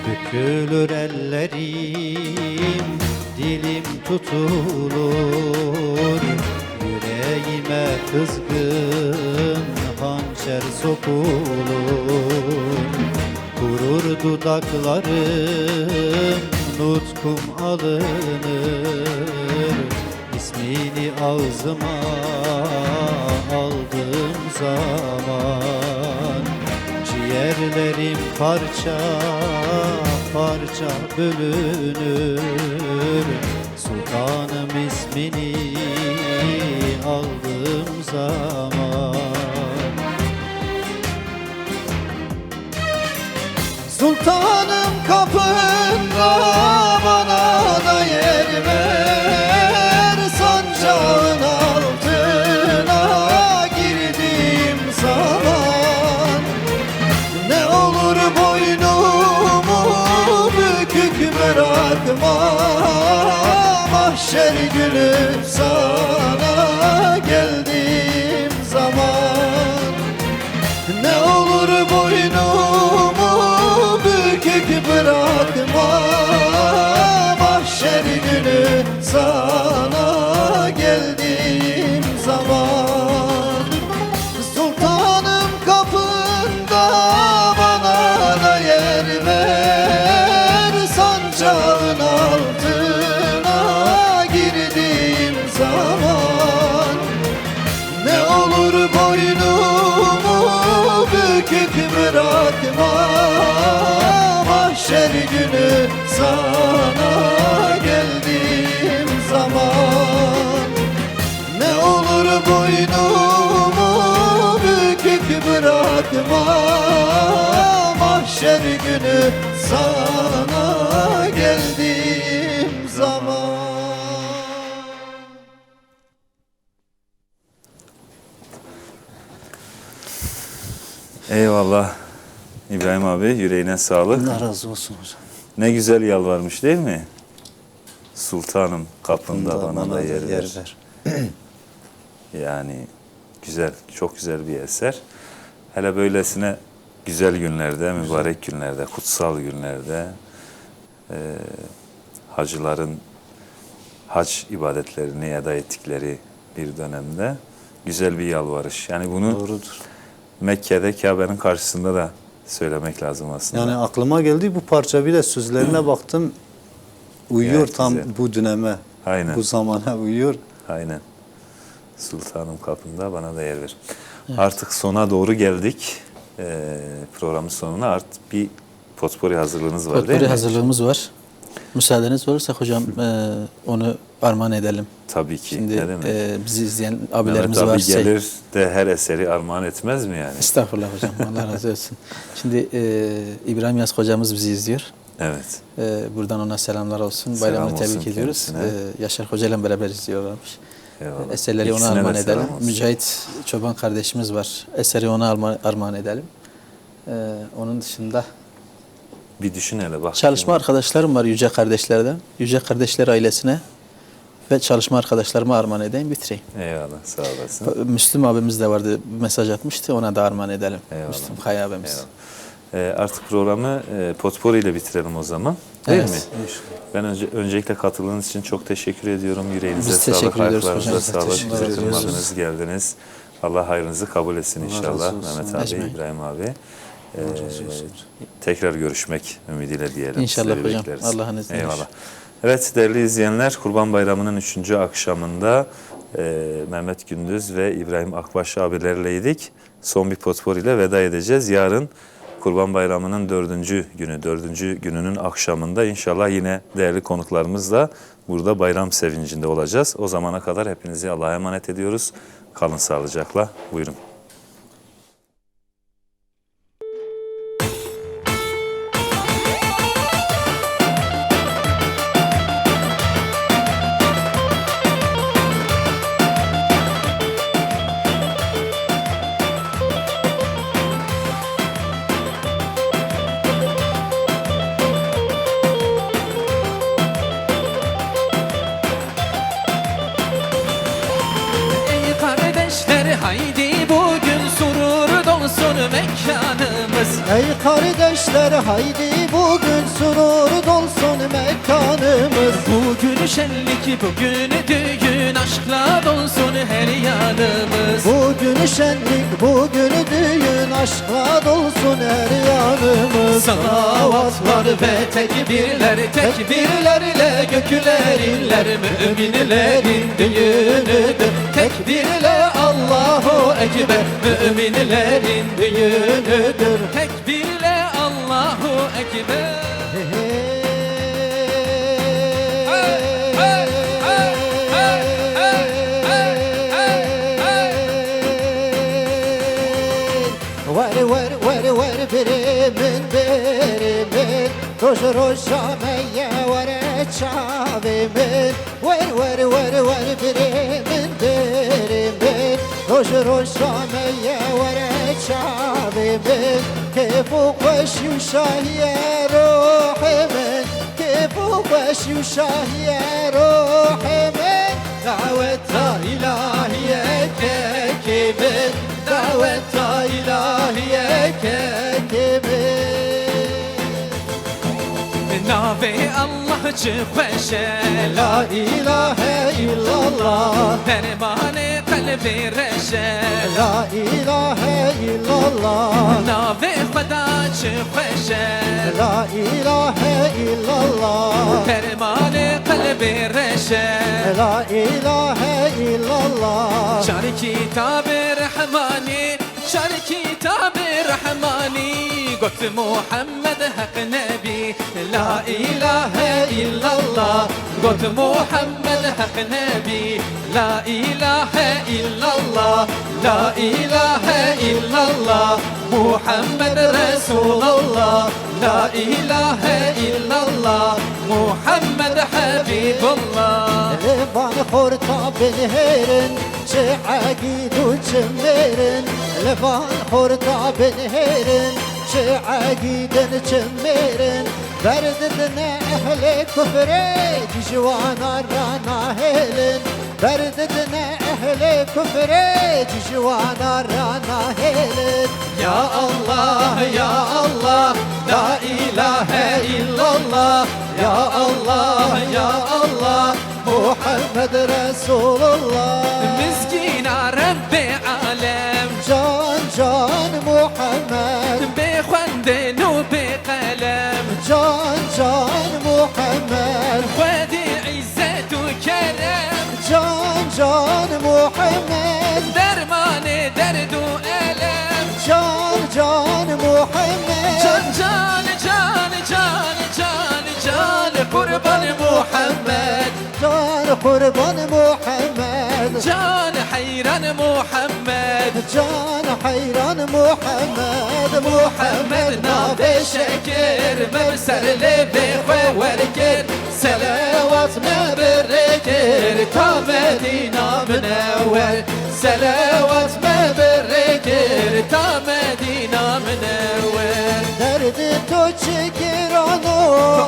Bükülür ellerim, dilim tutulur, yüreğime kızgın hançer sokulur. Kurur dudaklarım, nutkum alınır, ismini ağzıma aldığım zaman ciğerlerim parça parça bölünür, sultanım ismini aldığım zaman. Sultanım kapında bana da yer ver, sancağın altına girdiğim zaman. Ne olur boynumu bükük bırakma, mahşer günü sana geldiğim zaman. Ne olur boynumu bükük bırakma, mahşer günü sana geldiğim zaman. korkma mahşer günü sana geldiğim zaman. Eyvallah İbrahim abi, yüreğine sağlık. Allah razı olsun hocam. Ne güzel yalvarmış değil mi? Sultanım kapında bana da yer ver. Yani güzel, çok güzel bir eser. Hele böylesine güzel günlerde, mübarek günlerde, kutsal günlerde hacıların hac ibadetlerini eda ettikleri bir dönemde güzel bir yalvarış. Yani bunu Doğrudur. Mekke'de Kabe'nin karşısında da söylemek lazım aslında. Yani aklıma geldi bu parça, bir de sözlerine baktım. Uyuyor Gayet tam güzel. bu döneme. Aynen. Bu zamana uyuyor. Aynen. Sultanım kapında bana da yer ver. Artık sona doğru geldik. Programın sonuna artık bir potpori hazırlığınız var değil Potpori mi? hazırlığımız var. Müsaadeniz olursa hocam onu armağan edelim. Tabii ki. Şimdi ne demek? bizi izleyen Mehmet abilerimiz abi var. gelir de her eseri armağan etmez mi yani? Estağfurullah hocam. Allah razı olsun. Şimdi İbrahim Yaz hocamız bizi izliyor. Evet. Buradan ona selamlar olsun. Selam Bayramını olsun tebrik ediyoruz. kendisine. Yaşar Hoca ile beraber izliyorlarmış. Eyvallah. Eserleri ona İkisine de armağan selam edelim. olsun. Mücahit Çoban kardeşimiz var. Eseri ona armağan edelim. Onun dışında Bir düşün hele bak. çalışma arkadaşlarım var Yüce Kardeşler'den. Yüce Kardeşler ailesine ve çalışma arkadaşlarıma armağan edeyim, bitireyim. Eyvallah, sağ olasın. Müslüm abimiz de vardı, bir mesaj atmıştı, ona da armağan edelim. Eyvallah. Müslüm Kaya abimiz. Eyvallah. Artık programı potpori ile bitirelim o zaman. Değil Evet. mi? Ben öncelikle katıldığınız için çok teşekkür ediyorum. Yüreğinize Biz sağlık, teşekkür ediyoruz ayaklarınıza hocam. sağlık. Teşekkür Bizi ediyoruz. kırmadınız, geldiniz. Allah hayrınızı kabul etsin inşallah. razı olsun. Mehmet abi, Ecmaîn. İbrahim abi. Tekrar görüşmek ümidiyle diyelim. İnşallah Sizleri hocam. bekleriz. Allah'ın izniyle. Eyvallah. Evet değerli izleyenler, Kurban Bayramı'nın 3. akşamında Mehmet Gündüz ve İbrahim Akbaş abilerleydik. Son bir potpori ile veda edeceğiz. Yarın Kurban Bayramı'nın 4. günü, 4. gününün akşamında inşallah yine değerli konuklarımızla burada bayram sevincinde olacağız. O zamana kadar hepinizi Allah'a emanet ediyoruz. Kalın sağlıcakla. Buyurun. Ey kardeşler haydi bugün surur dolsun mekanımız. Ey kardeşler haydi bugün surur dolsun mekanımız. Bugün şenlik, bugün düğün, aşkla dolsun her yanımız. Bugün şenlik, bugün düğün, aşkla dolsun her yanımız. Salavatlar ve tekbirler, tekbirlerle gökler inler. Müminlerin düğünüdür, tekbirle Allahu Ekber. Müminlerin düğünüdür, tekbirle Allahu Ekber. ور birimin birimin Roş roşameye vere çavimin Ver birimin birimin Roş roşameye vere çavimin Kefu kweşi şahiye ruhimin Kefu kweşi şahiye ruhimin Daveta ilahiye kekimin Daveta ilahiye kekimin Nave Allah çıkveşe La ilahe illallah Dermane kalbi reşe La ilahe illallah Nave feda çıkveşe La ilahe illallah Dermane kalbi reşe La ilahe illallah Şar kitab-ı Rahmani Şar kitab-ı Rahmani Got Muhammed hak nebi La ilahe illallah Got Muhammed hak nebi La ilahe illallah La ilahe illallah محمد رسول الله لا إله إلا الله محمد حبيب الله لبان خورتا بنهرن چه عقید و چه مرن لبان خورتا بنهرن چه عقیدن چه مرن برددن اهل کفر جوانا رانا هلن برددن اهل کفر جوانا رانا هلن يا الله يا الله لا إله إلا الله يا الله يا الله محمد رسول الله مسكين رب عالم جان جان محمد بخندن وبقلم جان جان محمد خدي عزة وكرم جان جان محمد درمان درد وألم جان جان محمد جان جان جان جان جان جان قربان محمد جان قربان محمد جان حيران محمد جان حيران محمد محمد نابي شكر مبسر لبي وركر سلوات مبركر كامدينا منور سلوات مبركر كامدينا منور درد تو چگرانو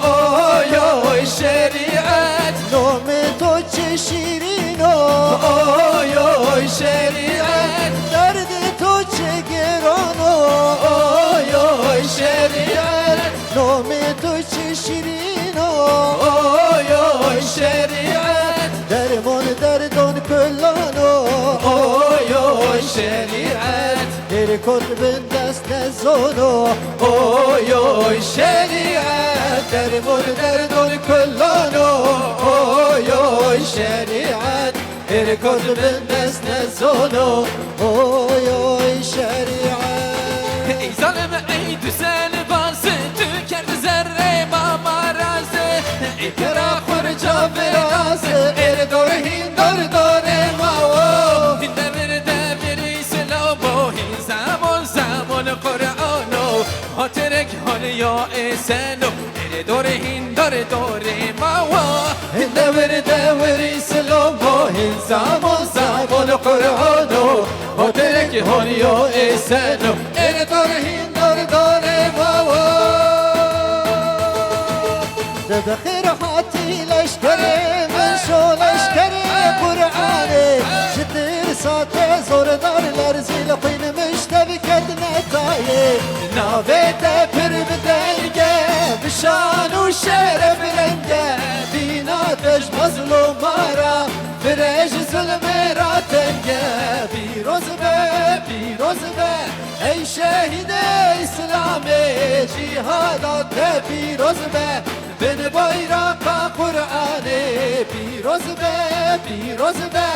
اوي اوي شريعت نوم تو چه شیرینو اوي اوي شريعت درد تو چگرانو اوي اوي شريعت نوم تو چه شیرینو اوي اوي شريعت درمان دردان کلانو اوي اوي شريعت هر کتب دست نزانو اوي اوي شريعت درمون دردون كلانو اوي اوي شريعت اركض من دست نزانو oy oy şeriat ای ظالم ای دوزن باز تو کرد ذره ما مرازه ای کرا خور جا برازه ار دور هین دور ما هین دور اسلامو هین زمان قرآنو هاترک حال یا اسنو ار دور هین دور ما هین دور اسلامو هین زمان قرآنو هاترک حال یا اسنو ار دور هین دور ما بخیر حاتی لشکره من شو لشکره قرآنه جدیر ساته زوردارlar zil kıymış tevket netaye Navete pür bedenge Bişan u şeref renge Din ateş mazlumara Freş zulmera tenge Piroz be Ey şehide İslam'e Cihadat de piroz be Ben bayraka Kur'an'e Piroz be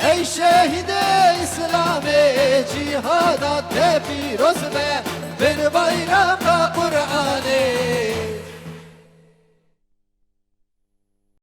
Ey şehide İslam'e cihadat de piroz be Ben bayraka Kur'an'e